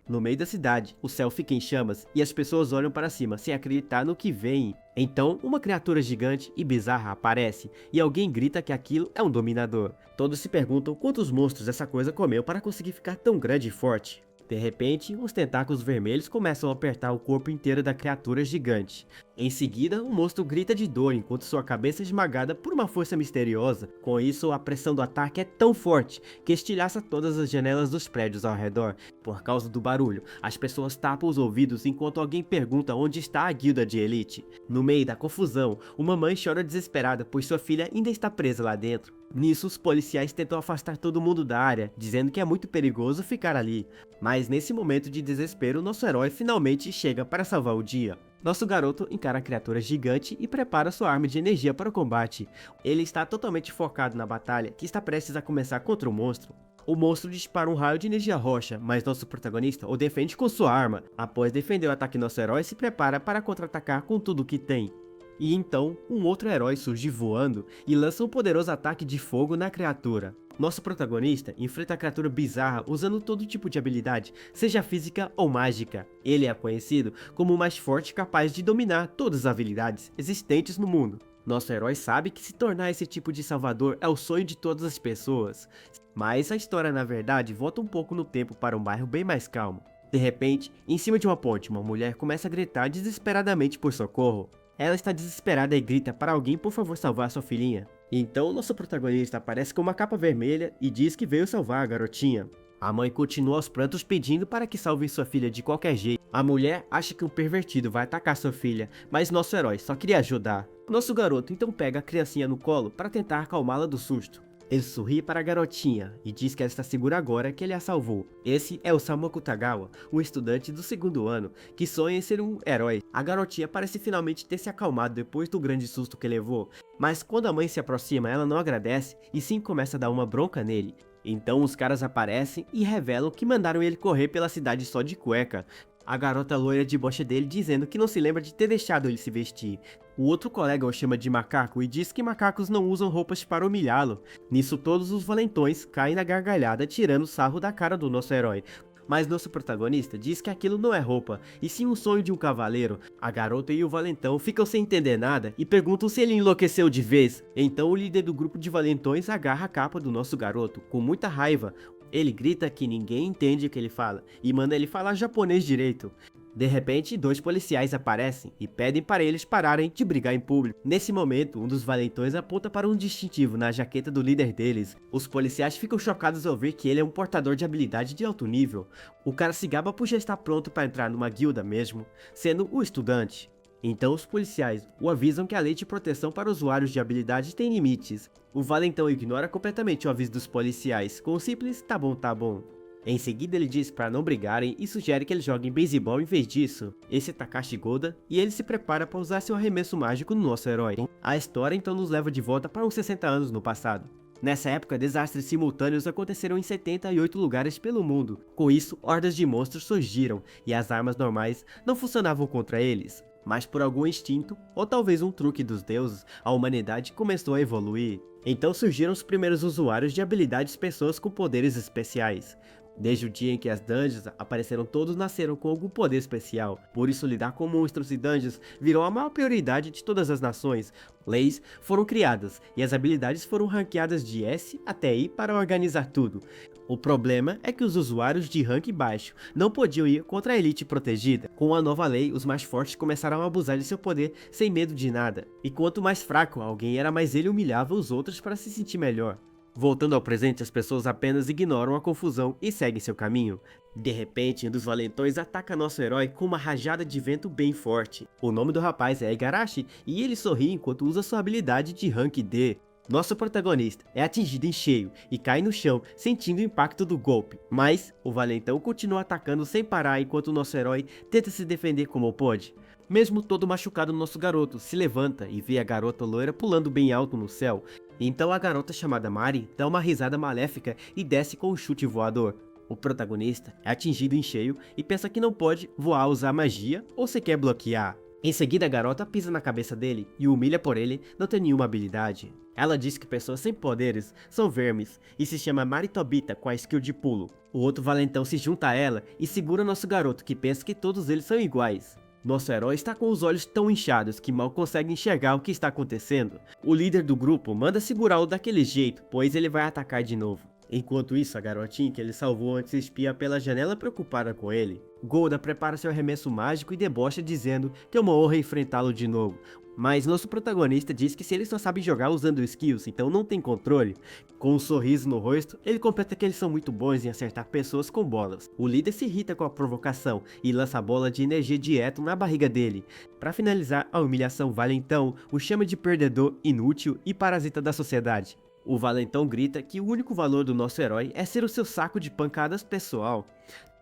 No meio da cidade, o céu fica em chamas e as pessoas olham para cima sem acreditar no que veem. Então, uma criatura gigante e bizarra aparece e alguém grita que aquilo é um dominador. Todos se perguntam quantos monstros essa coisa comeu para conseguir ficar tão grande e forte. De repente, os tentáculos vermelhos começam a apertar o corpo inteiro da criatura gigante. Em seguida, o monstro grita de dor enquanto sua cabeça é esmagada por uma força misteriosa. Com isso, a pressão do ataque é tão forte que estilhaça todas as janelas dos prédios ao redor. Por causa do barulho, as pessoas tapam os ouvidos enquanto alguém pergunta onde está a guilda de elite. No meio da confusão, uma mãe chora desesperada pois sua filha ainda está presa lá dentro. Nisso, os policiais tentam afastar todo mundo da área, dizendo que é muito perigoso ficar ali. Mas nesse momento de desespero, nosso herói finalmente chega para salvar o dia. Nosso garoto encara a criatura gigante e prepara sua arma de energia para o combate. Ele está totalmente focado na batalha, que está prestes a começar contra o monstro. O monstro dispara um raio de energia roxa, mas nosso protagonista o defende com sua arma. Após defender o ataque, nosso herói se prepara para contra-atacar com tudo o que tem. E então, um outro herói surge voando e lança um poderoso ataque de fogo na criatura. Nosso protagonista enfrenta a criatura bizarra usando todo tipo de habilidade, seja física ou mágica. Ele é conhecido como o mais forte capaz de dominar todas as habilidades existentes no mundo. Nosso herói sabe que se tornar esse tipo de salvador é o sonho de todas as pessoas. Mas a história na verdade volta um pouco no tempo para um bairro bem mais calmo. De repente, em cima de uma ponte, uma mulher começa a gritar desesperadamente por socorro. Ela está desesperada e grita para alguém por favor salvar sua filhinha. Então nosso protagonista aparece com uma capa vermelha e diz que veio salvar a garotinha. A mãe continua aos prantos pedindo para que salvem sua filha de qualquer jeito. A mulher acha que um pervertido vai atacar sua filha, mas nosso herói só queria ajudar. Nosso garoto então pega a criancinha no colo para tentar acalmá-la do susto. Ele sorri para a garotinha e diz que ela está segura agora que ele a salvou. Esse é o Sama Kutagawa, um estudante do segundo ano, que sonha em ser um herói. A garotinha parece finalmente ter se acalmado depois do grande susto que levou, mas quando a mãe se aproxima ela não agradece e sim começa a dar uma bronca nele. Então os caras aparecem e revelam que mandaram ele correr pela cidade só de cueca. A garota loira debocha dele dizendo que não se lembra de ter deixado ele se vestir. O outro colega o chama de macaco e diz que macacos não usam roupas para humilhá-lo. Nisso todos os valentões caem na gargalhada tirando sarro da cara do nosso herói. Mas nosso protagonista diz que aquilo não é roupa, e sim um sonho de um cavaleiro. A garota e o valentão ficam sem entender nada e perguntam se ele enlouqueceu de vez. Então o líder do grupo de valentões agarra a capa do nosso garoto, com muita raiva. Ele grita que ninguém entende o que ele fala e manda ele falar japonês direito. De repente, dois policiais aparecem e pedem para eles pararem de brigar em público. Nesse momento, um dos valentões aponta para um distintivo na jaqueta do líder deles. Os policiais ficam chocados ao ver que ele é um portador de habilidade de alto nível. O cara se gaba por já estar pronto para entrar numa guilda mesmo, sendo o estudante. Então os policiais o avisam que a lei de proteção para usuários de habilidade tem limites. O valentão ignora completamente o aviso dos policiais, com um simples tá bom, tá bom. Em seguida ele diz para não brigarem e sugere que eles joguem beisebol em vez disso. Esse é Takashi Goda e ele se prepara para usar seu arremesso mágico no nosso herói. A história então nos leva de volta para uns 60 anos no passado. Nessa época, desastres simultâneos aconteceram em 78 lugares pelo mundo. Com isso, hordas de monstros surgiram e as armas normais não funcionavam contra eles. Mas por algum instinto, ou talvez um truque dos deuses, a humanidade começou a evoluir. Então surgiram os primeiros usuários de habilidades pessoas com poderes especiais. Desde o dia em que as dungeons apareceram, todos nasceram com algum poder especial. Por isso lidar com monstros e dungeons virou a maior prioridade de todas as nações. Leis foram criadas e as habilidades foram ranqueadas de S até I para organizar tudo. O problema é que os usuários de rank baixo não podiam ir contra a elite protegida. Com a nova lei, os mais fortes começaram a abusar de seu poder sem medo de nada. E quanto mais fraco alguém era, mais ele humilhava os outros para se sentir melhor. Voltando ao presente, as pessoas apenas ignoram a confusão e seguem seu caminho. De repente, um dos valentões ataca nosso herói com uma rajada de vento bem forte. O nome do rapaz é Igarashi e ele sorri enquanto usa sua habilidade de rank D. Nosso protagonista é atingido em cheio e cai no chão, sentindo o impacto do golpe. Mas o valentão continua atacando sem parar enquanto nosso herói tenta se defender como pode. Mesmo todo machucado, nosso garoto se levanta e vê a garota loira pulando bem alto no céu. Então a garota chamada Mari dá uma risada maléfica e desce com um chute voador. O protagonista é atingido em cheio e pensa que não pode voar, usar magia ou sequer bloquear. Em seguida, a garota pisa na cabeça dele e o humilha por ele não ter nenhuma habilidade. Ela diz que pessoas sem poderes são vermes e se chama Maritobita com a skill de pulo. O outro valentão se junta a ela e segura nosso garoto, que pensa que todos eles são iguais. Nosso herói está com os olhos tão inchados que mal consegue enxergar o que está acontecendo. O líder do grupo manda segurá-lo daquele jeito, pois ele vai atacar de novo. Enquanto isso, a garotinha que ele salvou antes espia pela janela preocupada com ele. Golda prepara seu arremesso mágico e debocha dizendo que é uma honra enfrentá-lo de novo. Mas nosso protagonista diz que se ele só sabe jogar usando skills, então não tem controle. Com um sorriso no rosto, ele completa que eles são muito bons em acertar pessoas com bolas. O líder se irrita com a provocação e lança a bola de energia direto na barriga dele. Para finalizar a humilhação, Valentão o chama de perdedor, inútil e parasita da sociedade. O Valentão grita que o único valor do nosso herói é ser o seu saco de pancadas pessoal.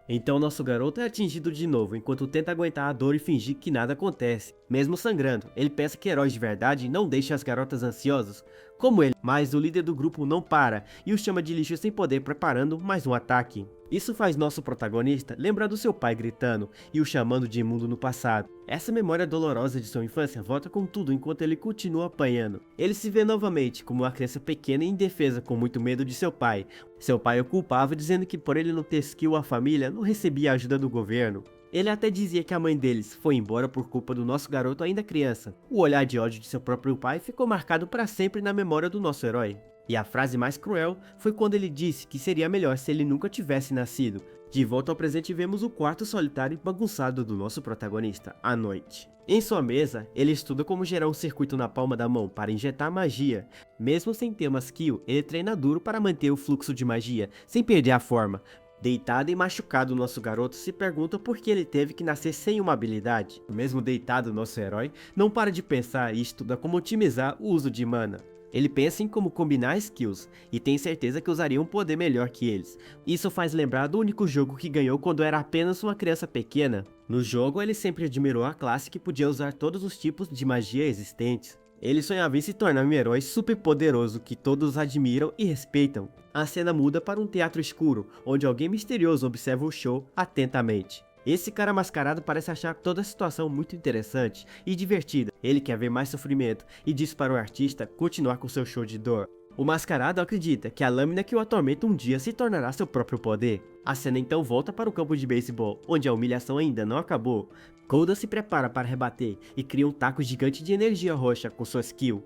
Então nosso garoto é atingido de novo enquanto tenta aguentar a dor e fingir que nada acontece. Mesmo sangrando, ele pensa que heróis de verdade não deixam as garotas ansiosas como ele, mas o líder do grupo não para e o chama de lixo sem poder, preparando mais um ataque. Isso faz nosso protagonista lembrar do seu pai gritando e o chamando de imundo no passado. Essa memória dolorosa de sua infância volta com tudo enquanto ele continua apanhando. Ele se vê novamente como uma criança pequena e indefesa com muito medo de seu pai. Seu pai o culpava dizendo que por ele não ter skill a família não recebia a ajuda do governo. Ele até dizia que a mãe deles foi embora por culpa do nosso garoto ainda criança. O olhar de ódio de seu próprio pai ficou marcado para sempre na memória do nosso herói. E a frase mais cruel foi quando ele disse que seria melhor se ele nunca tivesse nascido. De volta ao presente, vemos o quarto solitário e bagunçado do nosso protagonista, à noite. Em sua mesa, ele estuda como gerar um circuito na palma da mão para injetar magia. Mesmo sem ter uma skill, ele treina duro para manter o fluxo de magia, sem perder a forma. Deitado e machucado, nosso garoto se pergunta por que ele teve que nascer sem uma habilidade. Mesmo deitado, nosso herói não para de pensar e estuda como otimizar o uso de mana. Ele pensa em como combinar skills e tem certeza que usaria um poder melhor que eles. Isso faz lembrar do único jogo que ganhou quando era apenas uma criança pequena. No jogo, ele sempre admirou a classe que podia usar todos os tipos de magia existentes. Ele sonhava em se tornar um herói super poderoso que todos admiram e respeitam. A cena muda para um teatro escuro, onde alguém misterioso observa o show atentamente. Esse cara mascarado parece achar toda a situação muito interessante e divertida. Ele quer ver mais sofrimento e diz para o artista continuar com seu show de dor. O mascarado acredita que a lâmina que o atormenta um dia se tornará seu próprio poder. A cena então volta para o campo de beisebol, onde a humilhação ainda não acabou. Golda se prepara para rebater e cria um taco gigante de energia roxa com sua skill.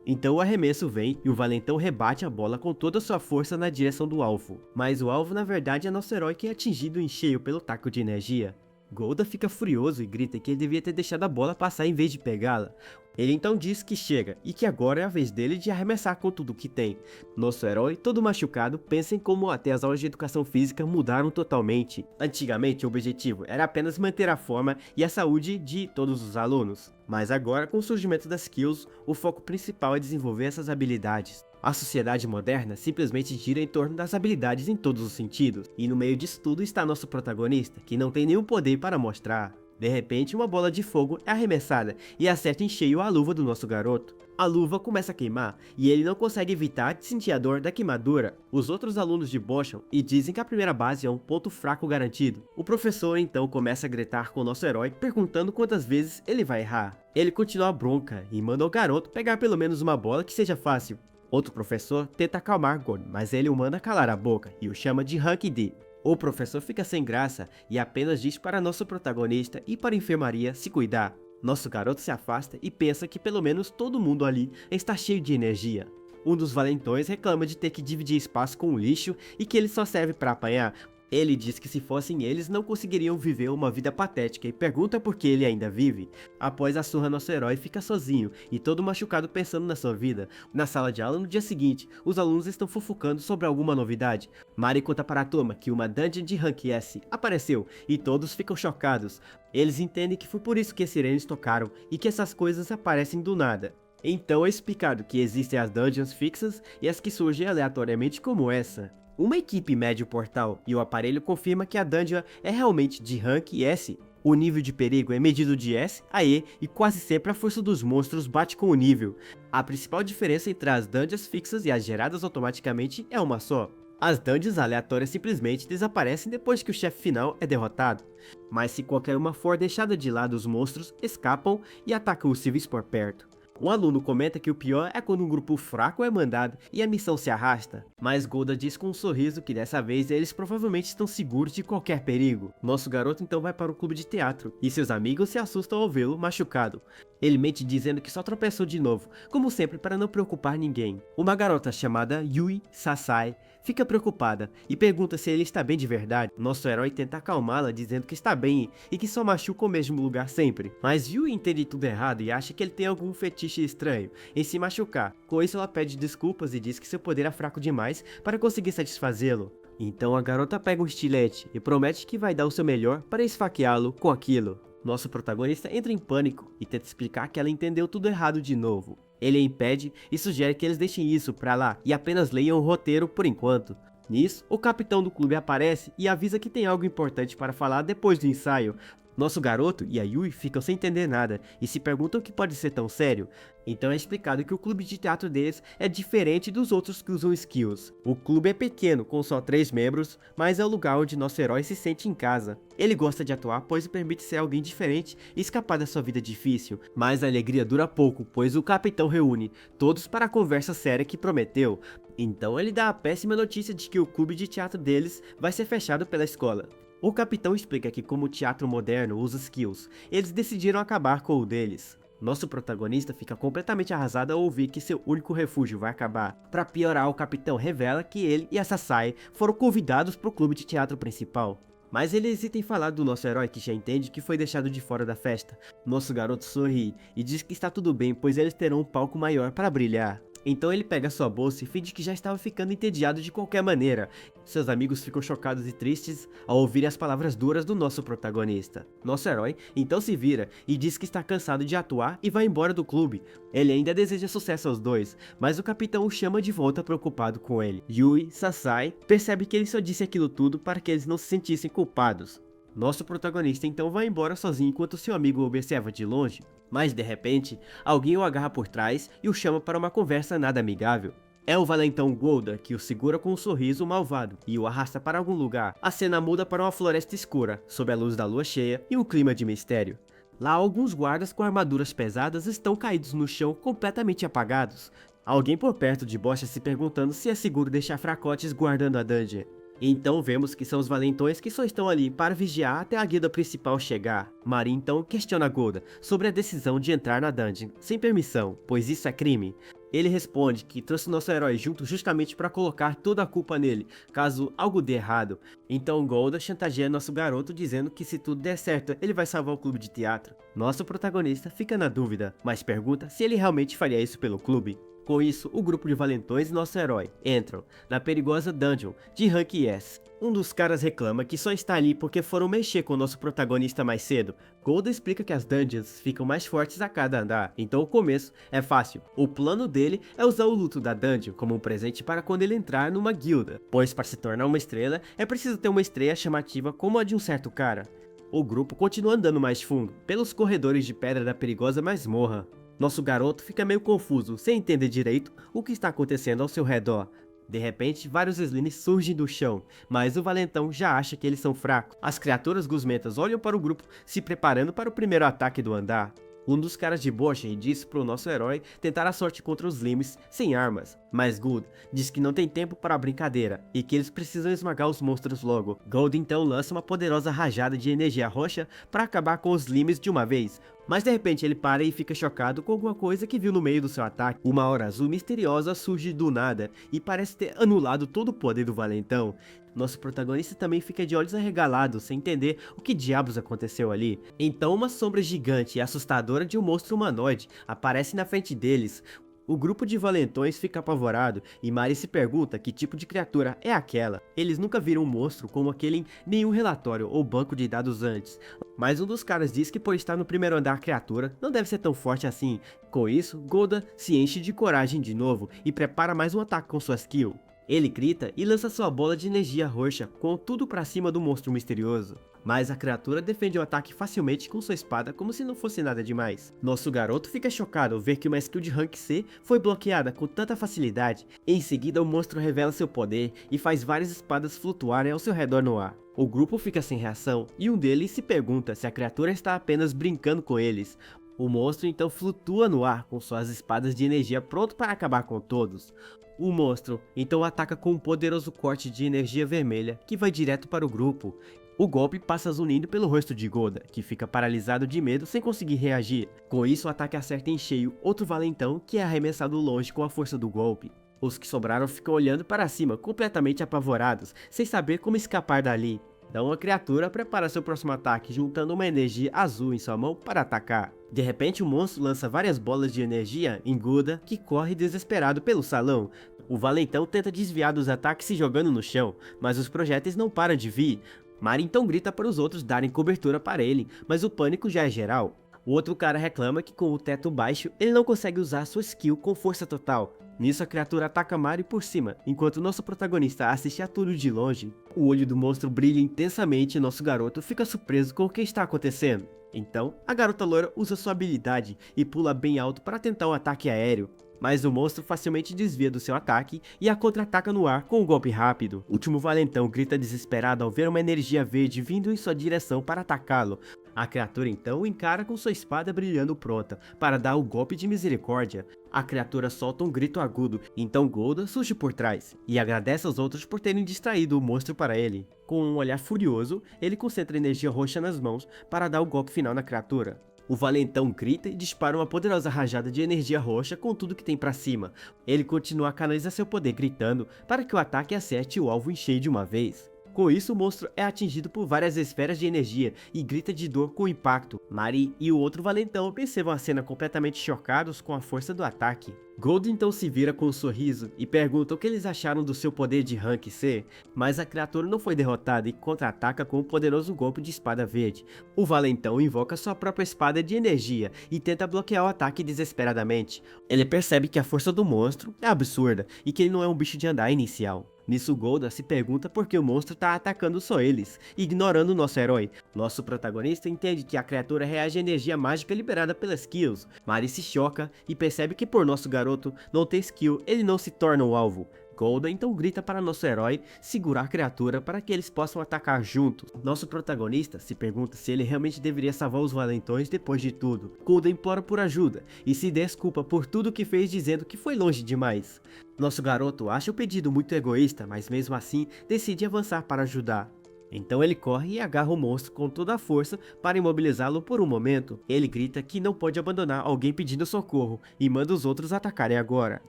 Então o arremesso vem e o valentão rebate a bola com toda a sua força na direção do alvo. Mas o alvo na verdade é nosso herói, que é atingido em cheio pelo taco de energia. Golda fica furioso e grita que ele devia ter deixado a bola passar em vez de pegá-la. Ele então diz que chega e que agora é a vez dele de arremessar com tudo que tem. Nosso herói, todo machucado, pensa em como até as aulas de educação física mudaram totalmente. Antigamente o objetivo era apenas manter a forma e a saúde de todos os alunos. Mas agora, com o surgimento das skills, o foco principal é desenvolver essas habilidades. A sociedade moderna simplesmente gira em torno das habilidades em todos os sentidos. E no meio disso tudo está nosso protagonista, que não tem nenhum poder para mostrar. De repente, uma bola de fogo é arremessada e acerta em cheio a luva do nosso garoto. A luva começa a queimar e ele não consegue evitar de sentir a dor da queimadura. Os outros alunos debocham e dizem que a primeira base é um ponto fraco garantido. O professor então começa a gritar com o nosso herói, perguntando quantas vezes ele vai errar. Ele continua a bronca e manda o garoto pegar pelo menos uma bola que seja fácil. Outro professor tenta acalmar Gordon, mas ele o manda calar a boca e o chama de Rank D. O professor fica sem graça e apenas diz para nosso protagonista ir para a enfermaria se cuidar. Nosso garoto se afasta e pensa que pelo menos todo mundo ali está cheio de energia. Um dos valentões reclama de ter que dividir espaço com o lixo e que ele só serve para apanhar. Ele diz que se fossem eles não conseguiriam viver uma vida patética e pergunta por que ele ainda vive. Após a surra, nosso herói fica sozinho e todo machucado pensando na sua vida. Na sala de aula no dia seguinte, os alunos estão fofocando sobre alguma novidade. Mari conta para a turma que uma dungeon de Rank S apareceu e todos ficam chocados. Eles entendem que foi por isso que as sirenes tocaram e que essas coisas aparecem do nada. Então é explicado que existem as dungeons fixas e as que surgem aleatoriamente como essa. Uma equipe mede o portal e o aparelho confirma que a dungeon é realmente de Rank S. O nível de perigo é medido de S a E e quase sempre a força dos monstros bate com o nível. A principal diferença entre as dungeons fixas e as geradas automaticamente é uma só. As dungeons aleatórias simplesmente desaparecem depois que o chefe final é derrotado. Mas se qualquer uma for deixada de lado, os monstros escapam e atacam os civis por perto. Um aluno comenta que o pior é quando um grupo fraco é mandado e a missão se arrasta, mas Golda diz com um sorriso que dessa vez eles provavelmente estão seguros de qualquer perigo. Nosso garoto então vai para o clube de teatro, e seus amigos se assustam ao vê-lo machucado. Ele mente dizendo que só tropeçou de novo, como sempre para não preocupar ninguém. Uma garota chamada Yui Sasai fica preocupada e pergunta se ele está bem de verdade. Nosso herói tenta acalmá-la dizendo que está bem e que só machuca o mesmo lugar sempre. Mas Yui entende tudo errado e acha que ele tem algum fetiche estranho em se machucar. Com isso ela pede desculpas e diz que seu poder é fraco demais para conseguir satisfazê-lo. Então a garota pega um estilete e promete que vai dar o seu melhor para esfaqueá-lo com aquilo. Nosso protagonista entra em pânico e tenta explicar que ela entendeu tudo errado de novo. Ele a impede e sugere que eles deixem isso pra lá e apenas leiam o roteiro por enquanto. Nisso, o capitão do clube aparece e avisa que tem algo importante para falar depois do ensaio. Nosso garoto e a Yui ficam sem entender nada e se perguntam o que pode ser tão sério. Então é explicado que o clube de teatro deles é diferente dos outros que usam skills. O clube é pequeno, com só 3 membros, mas é o lugar onde nosso herói se sente em casa. Ele gosta de atuar, pois permite ser alguém diferente e escapar da sua vida difícil. Mas a alegria dura pouco, pois o capitão reúne todos para a conversa séria que prometeu. Então ele dá a péssima notícia de que o clube de teatro deles vai ser fechado pela escola. O capitão explica que como o teatro moderno usa skills, eles decidiram acabar com o deles. Nosso protagonista fica completamente arrasado ao ouvir que seu único refúgio vai acabar. Para piorar, o capitão revela que ele e a Sasai foram convidados para o clube de teatro principal. Mas ele hesita em falar do nosso herói que já entende que foi deixado de fora da festa. Nosso garoto sorri e diz que está tudo bem, pois eles terão um palco maior para brilhar. Então ele pega sua bolsa e finge que já estava ficando entediado de qualquer maneira. Seus amigos ficam chocados e tristes ao ouvir as palavras duras do nosso protagonista. Nosso herói então se vira e diz que está cansado de atuar e vai embora do clube. Ele ainda deseja sucesso aos dois, mas o capitão o chama de volta preocupado com ele. Yui Sasai percebe que ele só disse aquilo tudo para que eles não se sentissem culpados. Nosso protagonista então vai embora sozinho enquanto seu amigo o observa de longe, mas de repente, alguém o agarra por trás e o chama para uma conversa nada amigável. É o valentão Golda que o segura com um sorriso malvado e o arrasta para algum lugar. A cena muda para uma floresta escura, sob a luz da lua cheia e um clima de mistério. Lá alguns guardas com armaduras pesadas estão caídos no chão completamente apagados. Alguém por perto de Bocha se perguntando se é seguro deixar fracotes guardando a dungeon. Então vemos que são os valentões que só estão ali para vigiar até a guilda principal chegar. Mari então questiona Golda sobre a decisão de entrar na dungeon sem permissão, pois isso é crime. Ele responde que trouxe nosso herói junto justamente para colocar toda a culpa nele, caso algo dê errado. Então Golda chantageia nosso garoto dizendo que se tudo der certo, ele vai salvar o clube de teatro. Nosso protagonista fica na dúvida, mas pergunta se ele realmente faria isso pelo clube. Com isso, o grupo de valentões e nosso herói entram na perigosa dungeon de Rank S. Um dos caras reclama que só está ali porque foram mexer com o nosso protagonista mais cedo. Golda explica que as dungeons ficam mais fortes a cada andar, então o começo é fácil. O plano dele é usar o luto da dungeon como um presente para quando ele entrar numa guilda, pois para se tornar uma estrela é preciso ter uma estreia chamativa como a de um certo cara. O grupo continua andando mais fundo, pelos corredores de pedra da perigosa masmorra. Nosso garoto fica meio confuso, sem entender direito o que está acontecendo ao seu redor. De repente, vários slimes surgem do chão, mas o valentão já acha que eles são fracos. As criaturas gosmentas olham para o grupo, se preparando para o primeiro ataque do andar. Um dos caras de Boschen diz pro nosso herói tentar a sorte contra os slimes sem armas, mas Gold diz que não tem tempo para a brincadeira e que eles precisam esmagar os monstros logo. Gold então lança uma poderosa rajada de energia roxa para acabar com os slimes de uma vez, mas de repente ele para e fica chocado com alguma coisa que viu no meio do seu ataque. Uma aura azul misteriosa surge do nada e parece ter anulado todo o poder do valentão. Nosso protagonista também fica de olhos arregalados, sem entender o que diabos aconteceu ali. Então uma sombra gigante e assustadora de um monstro humanoide aparece na frente deles. O grupo de valentões fica apavorado e Mari se pergunta que tipo de criatura é aquela. Eles nunca viram um monstro como aquele em nenhum relatório ou banco de dados antes. Mas um dos caras diz que por estar no primeiro andar a criatura não deve ser tão forte assim. Com isso, Golda se enche de coragem de novo e prepara mais um ataque com sua skill. Ele grita e lança sua bola de energia roxa com tudo pra cima do monstro misterioso. Mas a criatura defende o ataque facilmente com sua espada como se não fosse nada demais. Nosso garoto fica chocado ao ver que uma skill de Rank C foi bloqueada com tanta facilidade. Em seguida o monstro revela seu poder e faz várias espadas flutuarem ao seu redor no ar. O grupo fica sem reação e um deles se pergunta se a criatura está apenas brincando com eles. O monstro então flutua no ar com suas espadas de energia pronto para acabar com todos. O monstro então ataca com um poderoso corte de energia vermelha que vai direto para o grupo. O golpe passa zunindo pelo rosto de Golda, que fica paralisado de medo sem conseguir reagir. Com isso o ataque acerta em cheio outro valentão que é arremessado longe com a força do golpe. Os que sobraram ficam olhando para cima completamente apavorados, sem saber como escapar dali. Então a criatura prepara seu próximo ataque juntando uma energia azul em sua mão para atacar. De repente o monstro lança várias bolas de energia em Golda, que corre desesperado pelo salão. O valentão tenta desviar dos ataques se jogando no chão, mas os projéteis não param de vir. Mari então grita para os outros darem cobertura para ele, mas o pânico já é geral. O outro cara reclama que com o teto baixo ele não consegue usar sua skill com força total. Nisso a criatura ataca Mari por cima, enquanto nosso protagonista assiste a tudo de longe. O olho do monstro brilha intensamente e nosso garoto fica surpreso com o que está acontecendo. Então, a garota loira usa sua habilidade e pula bem alto para tentar um ataque aéreo. Mas o monstro facilmente desvia do seu ataque e a contra-ataca no ar com um golpe rápido. O último valentão grita desesperado ao ver uma energia verde vindo em sua direção para atacá-lo. A criatura então o encara com sua espada brilhando pronta para dar o golpe de misericórdia. A criatura solta um grito agudo, então Golda surge por trás e agradece aos outros por terem distraído o monstro para ele. Com um olhar furioso, ele concentra energia roxa nas mãos para dar o golpe final na criatura. O valentão grita e dispara uma poderosa rajada de energia roxa com tudo que tem pra cima. Ele continua a canalizar seu poder gritando para que o ataque acerte o alvo em cheio de uma vez. Com isso, o monstro é atingido por várias esferas de energia e grita de dor com o impacto. Mari e o outro valentão observam a cena completamente chocados com a força do ataque. Gold então se vira com um sorriso e pergunta o que eles acharam do seu poder de Rank C, mas a criatura não foi derrotada e contra-ataca com um poderoso golpe de espada verde. O valentão invoca sua própria espada de energia e tenta bloquear o ataque desesperadamente. Ele percebe que a força do monstro é absurda e que ele não é um bicho de andar inicial. Nisso Golda se pergunta por que o monstro está atacando só eles, ignorando o nosso herói. Nosso protagonista entende que a criatura reage à energia mágica liberada pelas kills. Mari se choca e percebe que por nosso garoto não ter skill, ele não se torna o alvo. Golda então grita para nosso herói segurar a criatura para que eles possam atacar juntos. Nosso protagonista se pergunta se ele realmente deveria salvar os valentões depois de tudo. Golda implora por ajuda e se desculpa por tudo que fez dizendo que foi longe demais. Nosso garoto acha o pedido muito egoísta, mas mesmo assim decide avançar para ajudar. Então ele corre e agarra o monstro com toda a força para imobilizá-lo por um momento. Ele grita que não pode abandonar alguém pedindo socorro e manda os outros atacarem agora.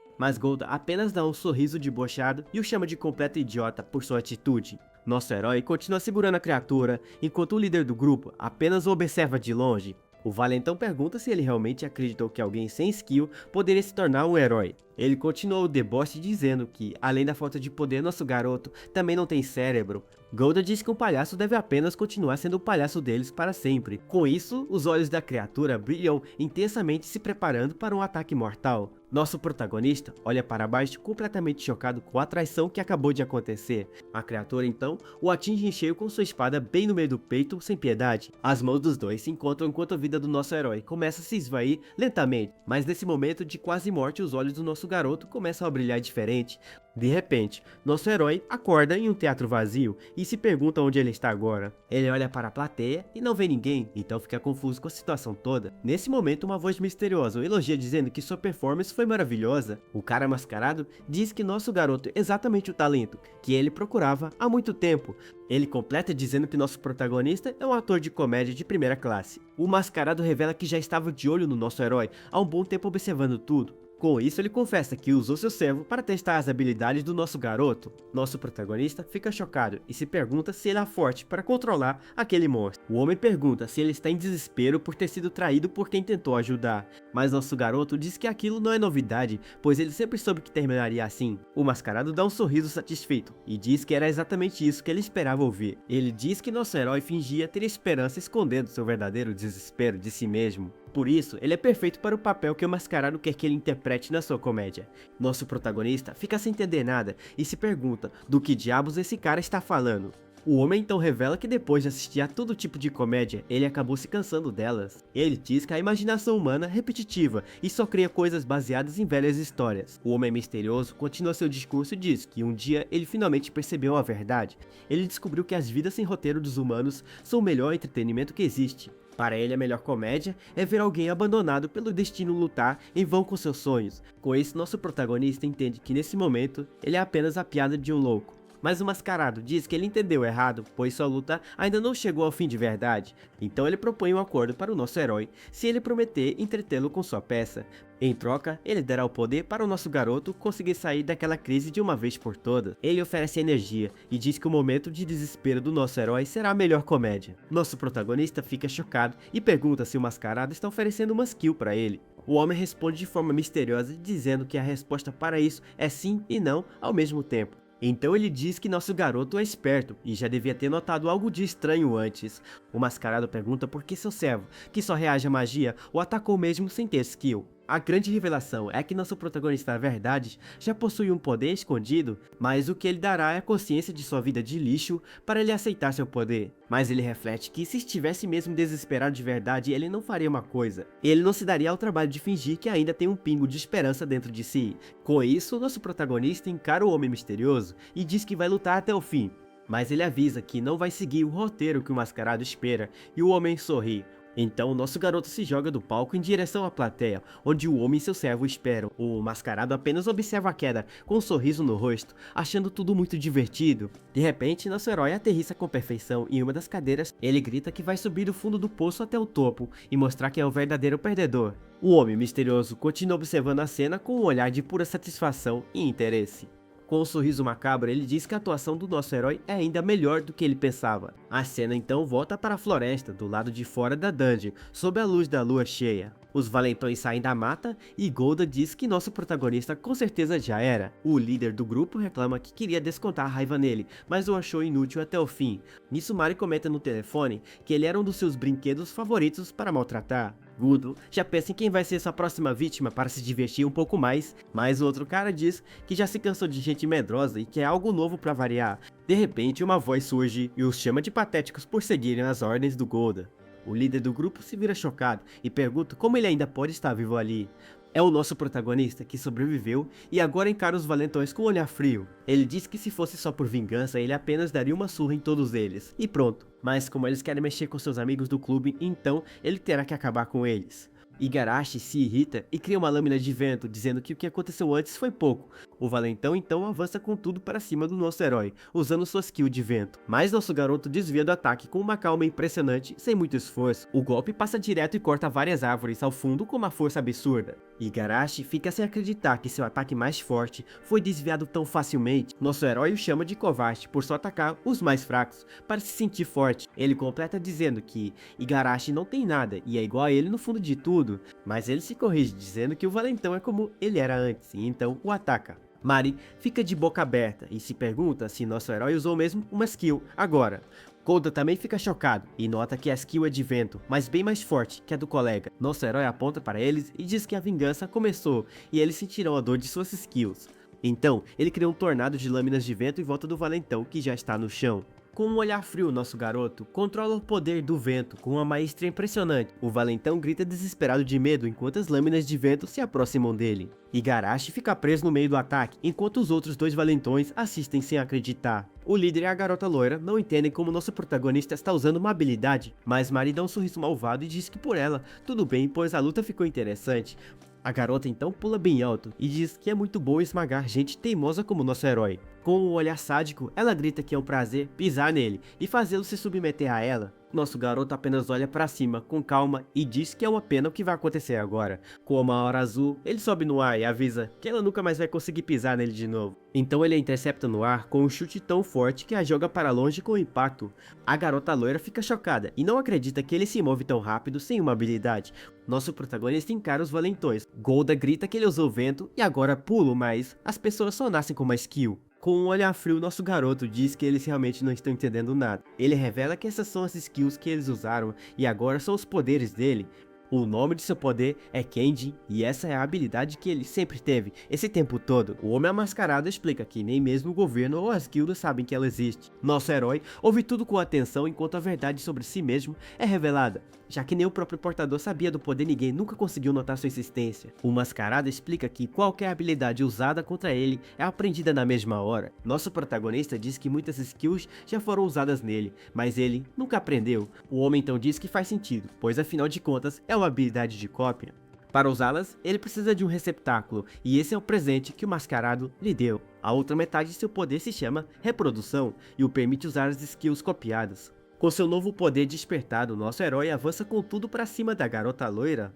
Mas Golda apenas dá um sorriso debochado e o chama de completo idiota por sua atitude. Nosso herói continua segurando a criatura, enquanto o líder do grupo apenas o observa de longe. O valentão pergunta se ele realmente acreditou que alguém sem skill poderia se tornar um herói. Ele continua o deboche dizendo que, além da falta de poder, nosso garoto também não tem cérebro. Golda diz que um palhaço deve apenas continuar sendo o palhaço deles para sempre. Com isso, os olhos da criatura brilham intensamente se preparando para um ataque mortal. Nosso protagonista olha para baixo completamente chocado com a traição que acabou de acontecer. A criatura então o atinge em cheio com sua espada bem no meio do peito sem piedade. As mãos dos dois se encontram enquanto a vida do nosso herói começa a se esvair lentamente. Mas nesse momento de quase morte os olhos do nosso garoto começam a brilhar diferente. De repente, nosso herói acorda em um teatro vazio e se pergunta onde ele está agora. Ele olha para a plateia e não vê ninguém, então fica confuso com a situação toda. Nesse momento, uma voz misteriosa o elogia dizendo que sua performance foi maravilhosa. O cara mascarado diz que nosso garoto é exatamente o talento que ele procurava há muito tempo. Ele completa dizendo que nosso protagonista é um ator de comédia de primeira classe. O mascarado revela que já estava de olho no nosso herói há um bom tempo observando tudo. Com isso, ele confessa que usou seu servo para testar as habilidades do nosso garoto. Nosso protagonista fica chocado e se pergunta se ele é forte para controlar aquele monstro. O homem pergunta se ele está em desespero por ter sido traído por quem tentou ajudar, mas nosso garoto diz que aquilo não é novidade, pois ele sempre soube que terminaria assim. O mascarado dá um sorriso satisfeito e diz que era exatamente isso que ele esperava ouvir. Ele diz que nosso herói fingia ter esperança escondendo seu verdadeiro desespero de si mesmo. Por isso, ele é perfeito para o papel que o Mascarado quer que ele interprete na sua comédia. Nosso protagonista fica sem entender nada e se pergunta do que diabos esse cara está falando. O homem então revela que depois de assistir a todo tipo de comédia, ele acabou se cansando delas. Ele diz que a imaginação humana é repetitiva e só cria coisas baseadas em velhas histórias. O homem misterioso continua seu discurso e diz que um dia ele finalmente percebeu a verdade. Ele descobriu que as vidas sem roteiro dos humanos são o melhor entretenimento que existe. Para ele, a melhor comédia é ver alguém abandonado pelo destino lutar em vão com seus sonhos. Com isso, nosso protagonista entende que nesse momento, ele é apenas a piada de um louco. Mas o Mascarado diz que ele entendeu errado, pois sua luta ainda não chegou ao fim de verdade. Então ele propõe um acordo para o nosso herói, se ele prometer entretê-lo com sua peça. Em troca, ele dará o poder para o nosso garoto conseguir sair daquela crise de uma vez por todas. Ele oferece energia e diz que o momento de desespero do nosso herói será a melhor comédia. Nosso protagonista fica chocado e pergunta se o Mascarado está oferecendo uma skill para ele. O homem responde de forma misteriosa, dizendo que a resposta para isso é sim e não ao mesmo tempo. Então ele diz que nosso garoto é esperto e já devia ter notado algo de estranho antes. O Mascarado pergunta por que seu servo, que só reage à magia, o atacou mesmo sem ter skill. A grande revelação é que nosso protagonista na verdade já possui um poder escondido, mas o que ele dará é a consciência de sua vida de lixo para ele aceitar seu poder. Mas ele reflete que se estivesse mesmo desesperado de verdade, ele não faria uma coisa. Ele não se daria ao trabalho de fingir que ainda tem um pingo de esperança dentro de si. Com isso, nosso protagonista encara o homem misterioso e diz que vai lutar até o fim. Mas ele avisa que não vai seguir o roteiro que o Mascarado espera e o homem sorri. Então, nosso garoto se joga do palco em direção à plateia, onde o homem e seu servo esperam. O Mascarado apenas observa a queda, com um sorriso no rosto, achando tudo muito divertido. De repente, nosso herói aterrissa com perfeição em uma das cadeiras. Ele grita que vai subir do fundo do poço até o topo e mostrar que é o verdadeiro perdedor. O homem misterioso continua observando a cena com um olhar de pura satisfação e interesse. Com um sorriso macabro, ele diz que a atuação do nosso herói é ainda melhor do que ele pensava. A cena então volta para a floresta, do lado de fora da dungeon, sob a luz da lua cheia. Os valentões saem da mata e Golda diz que nosso protagonista com certeza já era. O líder do grupo reclama que queria descontar a raiva nele, mas o achou inútil até o fim. Nisso Mari comenta no telefone que ele era um dos seus brinquedos favoritos para maltratar. Gudo já pensa em quem vai ser sua próxima vítima para se divertir um pouco mais, mas o outro cara diz que já se cansou de gente medrosa e quer algo novo para variar. De repente uma voz surge e os chama de patéticos por seguirem as ordens do Golda. O líder do grupo se vira chocado e pergunta como ele ainda pode estar vivo ali. É o nosso protagonista que sobreviveu e agora encara os valentões com um olhar frio. Ele diz que se fosse só por vingança, ele apenas daria uma surra em todos eles. E pronto. Mas como eles querem mexer com seus amigos do clube, então ele terá que acabar com eles. Igarashi se irrita e cria uma lâmina de vento, dizendo que o que aconteceu antes foi pouco. O valentão então avança com tudo para cima do nosso herói, usando sua skill de vento. Mas nosso garoto desvia do ataque com uma calma impressionante, sem muito esforço. O golpe passa direto e corta várias árvores ao fundo com uma força absurda. Igarashi fica sem acreditar que seu ataque mais forte foi desviado tão facilmente. Nosso herói o chama de covarde por só atacar os mais fracos, para se sentir forte. Ele completa dizendo que Igarashi não tem nada e é igual a ele no fundo de tudo. Mas ele se corrige dizendo que o valentão é como ele era antes e então o ataca. Mari fica de boca aberta e se pergunta se nosso herói usou mesmo uma skill agora. Golda também fica chocado e nota que a skill é de vento, mas bem mais forte que a do colega. Nosso herói aponta para eles e diz que a vingança começou e eles sentirão a dor de suas skills. Então, ele cria um tornado de lâminas de vento em volta do valentão que já está no chão. Com um olhar frio, nosso garoto controla o poder do vento com uma maestria impressionante. O valentão grita desesperado de medo enquanto as lâminas de vento se aproximam dele. Igarashi fica preso no meio do ataque, enquanto os outros dois valentões assistem sem acreditar. O líder e a garota loira não entendem como nosso protagonista está usando uma habilidade, mas Mari dá um sorriso malvado e diz que por ela, tudo bem, pois a luta ficou interessante. A garota então pula bem alto e diz que é muito bom esmagar gente teimosa como nosso herói. Com um olhar sádico, ela grita que é um prazer pisar nele e fazê-lo se submeter a ela. Nosso garoto apenas olha para cima com calma e diz que é uma pena o que vai acontecer agora. Com uma hora azul, ele sobe no ar e avisa que ela nunca mais vai conseguir pisar nele de novo. Então ele a intercepta no ar com um chute tão forte que a joga para longe com impacto. A garota loira fica chocada e não acredita que ele se move tão rápido sem uma habilidade. Nosso protagonista encara os valentões. Golda grita que ele usou vento e agora pulo, mas as pessoas só nascem com uma skill. Com um olhar frio, nosso garoto diz que eles realmente não estão entendendo nada. Ele revela que essas são as skills que eles usaram e agora são os poderes dele. O nome de seu poder é Kenjin, e essa é a habilidade que ele sempre teve, esse tempo todo. O Homem Mascarado explica que nem mesmo o governo ou as guildas sabem que ela existe. Nosso herói ouve tudo com atenção enquanto a verdade sobre si mesmo é revelada, já que nem o próprio portador sabia do poder, ninguém nunca conseguiu notar sua existência. O Mascarado explica que qualquer habilidade usada contra ele é aprendida na mesma hora. Nosso protagonista diz que muitas skills já foram usadas nele, mas ele nunca aprendeu. O homem então diz que faz sentido, pois afinal de contas é uma habilidade de cópia. Para usá-las, ele precisa de um receptáculo, e esse é o presente que o Mascarado lhe deu. A outra metade de seu poder se chama Reprodução, e o permite usar as skills copiadas. Com seu novo poder despertado, nosso herói avança com tudo para cima da garota loira.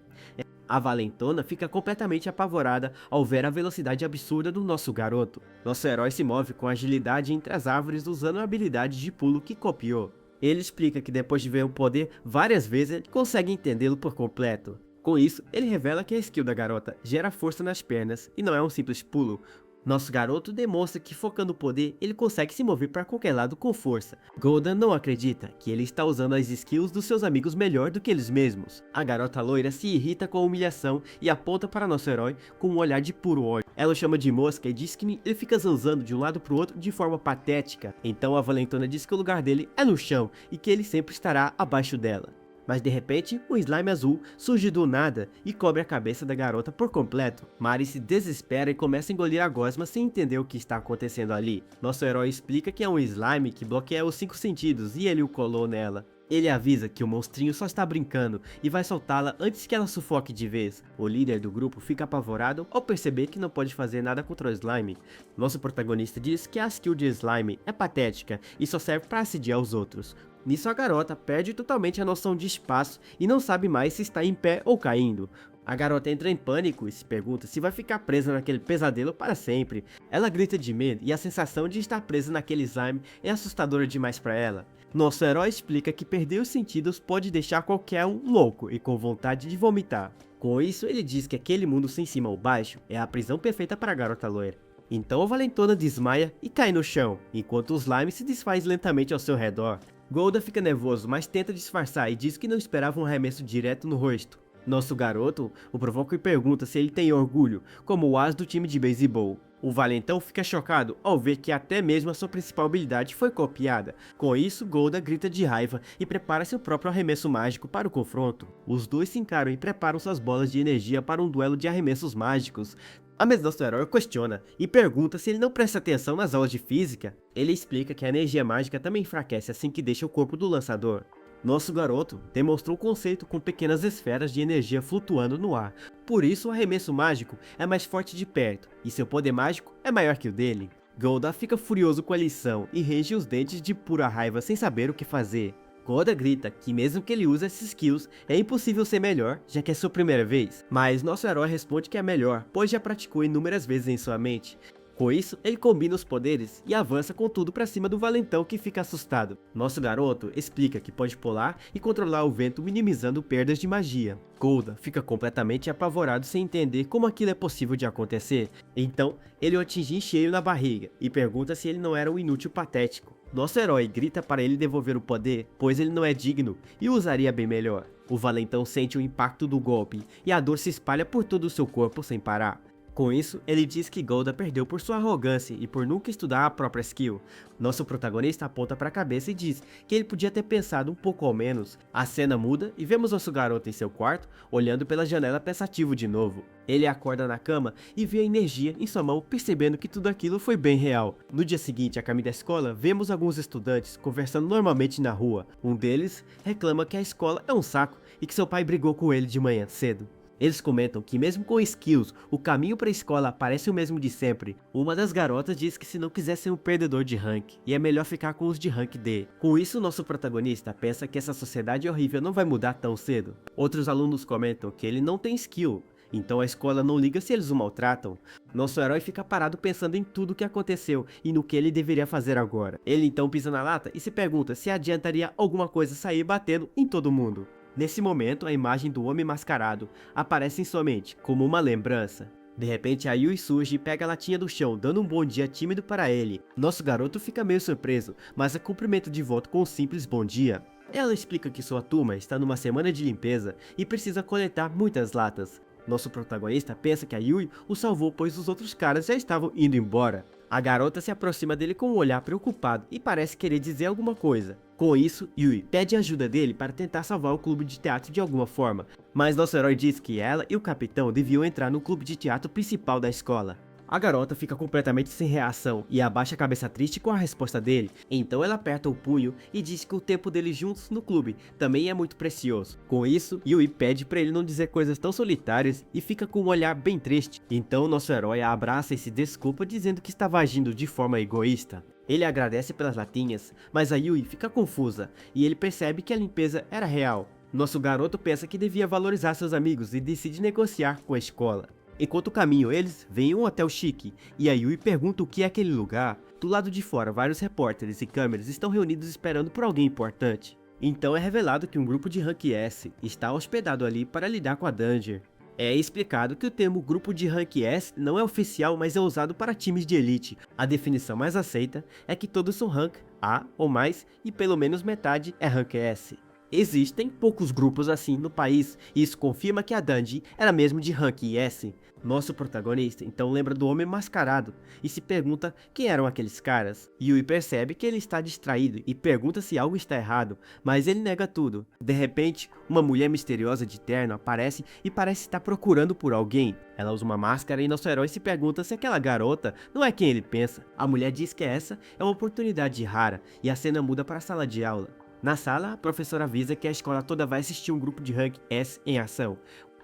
A valentona fica completamente apavorada ao ver a velocidade absurda do nosso garoto. Nosso herói se move com agilidade entre as árvores usando a habilidade de pulo que copiou. Ele explica que depois de ver o poder várias vezes, ele consegue entendê-lo por completo. Com isso, ele revela que a skill da garota gera força nas pernas e não é um simples pulo. Nosso garoto demonstra que focando o poder, ele consegue se mover para qualquer lado com força. Golda não acredita que ele está usando as skills dos seus amigos melhor do que eles mesmos. A garota loira se irrita com a humilhação e aponta para nosso herói com um olhar de puro ódio. Ela o chama de mosca e diz que ele fica zanzando de um lado para o outro de forma patética. Então a valentona diz que o lugar dele é no chão e que ele sempre estará abaixo dela. Mas de repente, um slime azul surge do nada e cobre a cabeça da garota por completo. Mari se desespera e começa a engolir a gosma sem entender o que está acontecendo ali. Nosso herói explica que é um slime que bloqueia os 5 sentidos e ele o colou nela. Ele avisa que o monstrinho só está brincando e vai soltá-la antes que ela sufoque de vez. O líder do grupo fica apavorado ao perceber que não pode fazer nada contra o slime. Nosso protagonista diz que a skill de slime é patética e só serve para assediar os outros. Nisso a garota perde totalmente a noção de espaço e não sabe mais se está em pé ou caindo. A garota entra em pânico e se pergunta se vai ficar presa naquele pesadelo para sempre. Ela grita de medo e a sensação de estar presa naquele slime é assustadora demais para ela. Nosso herói explica que perder os sentidos pode deixar qualquer um louco e com vontade de vomitar. Com isso, ele diz que aquele mundo sem cima ou baixo é a prisão perfeita para a garota loira. Então a valentona desmaia e cai no chão, enquanto o slime se desfaz lentamente ao seu redor. Golda fica nervoso, mas tenta disfarçar e diz que não esperava um arremesso direto no rosto. Nosso garoto o provoca e pergunta se ele tem orgulho, como o as do time de beisebol. O valentão fica chocado ao ver que até mesmo a sua principal habilidade foi copiada. Com isso, Golda grita de raiva e prepara seu próprio arremesso mágico para o confronto. Os dois se encaram e preparam suas bolas de energia para um duelo de arremessos mágicos. Mas nosso herói questiona e pergunta se ele não presta atenção nas aulas de física. Ele explica que a energia mágica também enfraquece assim que deixa o corpo do lançador. Nosso garoto demonstrou um conceito com pequenas esferas de energia flutuando no ar. Por isso o arremesso mágico é mais forte de perto e seu poder mágico é maior que o dele. Golda fica furioso com a lição e range os dentes de pura raiva sem saber o que fazer. Golda grita que mesmo que ele use esses skills, é impossível ser melhor, já que é sua primeira vez. Mas nosso herói responde que é melhor, pois já praticou inúmeras vezes em sua mente. Com isso, ele combina os poderes e avança com tudo pra cima do valentão que fica assustado. Nosso garoto explica que pode pular e controlar o vento minimizando perdas de magia. Golda fica completamente apavorado sem entender como aquilo é possível de acontecer. Então, ele o atinge em cheio na barriga e pergunta se ele não era um inútil patético. Nosso herói grita para ele devolver o poder, pois ele não é digno e o usaria bem melhor. O valentão sente o impacto do golpe e a dor se espalha por todo o seu corpo sem parar. Com isso, ele diz que Golda perdeu por sua arrogância e por nunca estudar a própria skill. Nosso protagonista aponta para a cabeça e diz que ele podia ter pensado um pouco ao menos. A cena muda e vemos nosso garoto em seu quarto, olhando pela janela pensativo de novo. Ele acorda na cama e vê a energia em sua mão, percebendo que tudo aquilo foi bem real. No dia seguinte, a caminho da escola, vemos alguns estudantes conversando normalmente na rua. Um deles reclama que a escola é um saco e que seu pai brigou com ele de manhã cedo. Eles comentam que mesmo com skills, o caminho para a escola parece o mesmo de sempre. Uma das garotas diz que se não quiser ser um perdedor de rank, e é melhor ficar com os de rank D. Com isso, nosso protagonista pensa que essa sociedade horrível não vai mudar tão cedo. Outros alunos comentam que ele não tem skill, então a escola não liga se eles o maltratam. Nosso herói fica parado pensando em tudo o que aconteceu e no que ele deveria fazer agora. Ele então pisa na lata e se pergunta se adiantaria alguma coisa sair batendo em todo mundo. Nesse momento, a imagem do homem mascarado aparece em sua mente, como uma lembrança. De repente, a Yui surge e pega a latinha do chão, dando um bom dia tímido para ele. Nosso garoto fica meio surpreso, mas a cumprimenta de volta com um simples bom dia. Ela explica que sua turma está numa semana de limpeza e precisa coletar muitas latas. Nosso protagonista pensa que a Yui o salvou pois os outros caras já estavam indo embora. A garota se aproxima dele com um olhar preocupado e parece querer dizer alguma coisa. Com isso, Yui pede ajuda dele para tentar salvar o clube de teatro de alguma forma, mas nosso herói diz que ela e o capitão deviam entrar no clube de teatro principal da escola. A garota fica completamente sem reação e abaixa a cabeça triste com a resposta dele, então ela aperta o punho e diz que o tempo deles juntos no clube também é muito precioso. Com isso, Yui pede para ele não dizer coisas tão solitárias e fica com um olhar bem triste, então nosso herói a abraça e se desculpa dizendo que estava agindo de forma egoísta. Ele agradece pelas latinhas, mas a Yui fica confusa e ele percebe que a limpeza era real. Nosso garoto pensa que devia valorizar seus amigos e decide negociar com a escola. Enquanto caminham eles, veem um hotel chique, e a Yui pergunta o que é aquele lugar. Do lado de fora, vários repórteres e câmeras estão reunidos esperando por alguém importante. Então é revelado que um grupo de Rank S está hospedado ali para lidar com a Danger. É explicado que o termo grupo de Rank S não é oficial, mas é usado para times de elite. A definição mais aceita é que todos são Rank A ou mais, e pelo menos metade é Rank S. Existem poucos grupos assim no país, e isso confirma que a Danji era mesmo de Rank S. Nosso protagonista então lembra do homem mascarado e se pergunta quem eram aqueles caras. Yui percebe que ele está distraído e pergunta se algo está errado, mas ele nega tudo. De repente, uma mulher misteriosa de terno aparece e parece estar procurando por alguém. Ela usa uma máscara e nosso herói se pergunta se aquela garota não é quem ele pensa. A mulher diz que essa é uma oportunidade rara e a cena muda para a sala de aula. Na sala, a professora avisa que a escola toda vai assistir um grupo de Rank S em ação.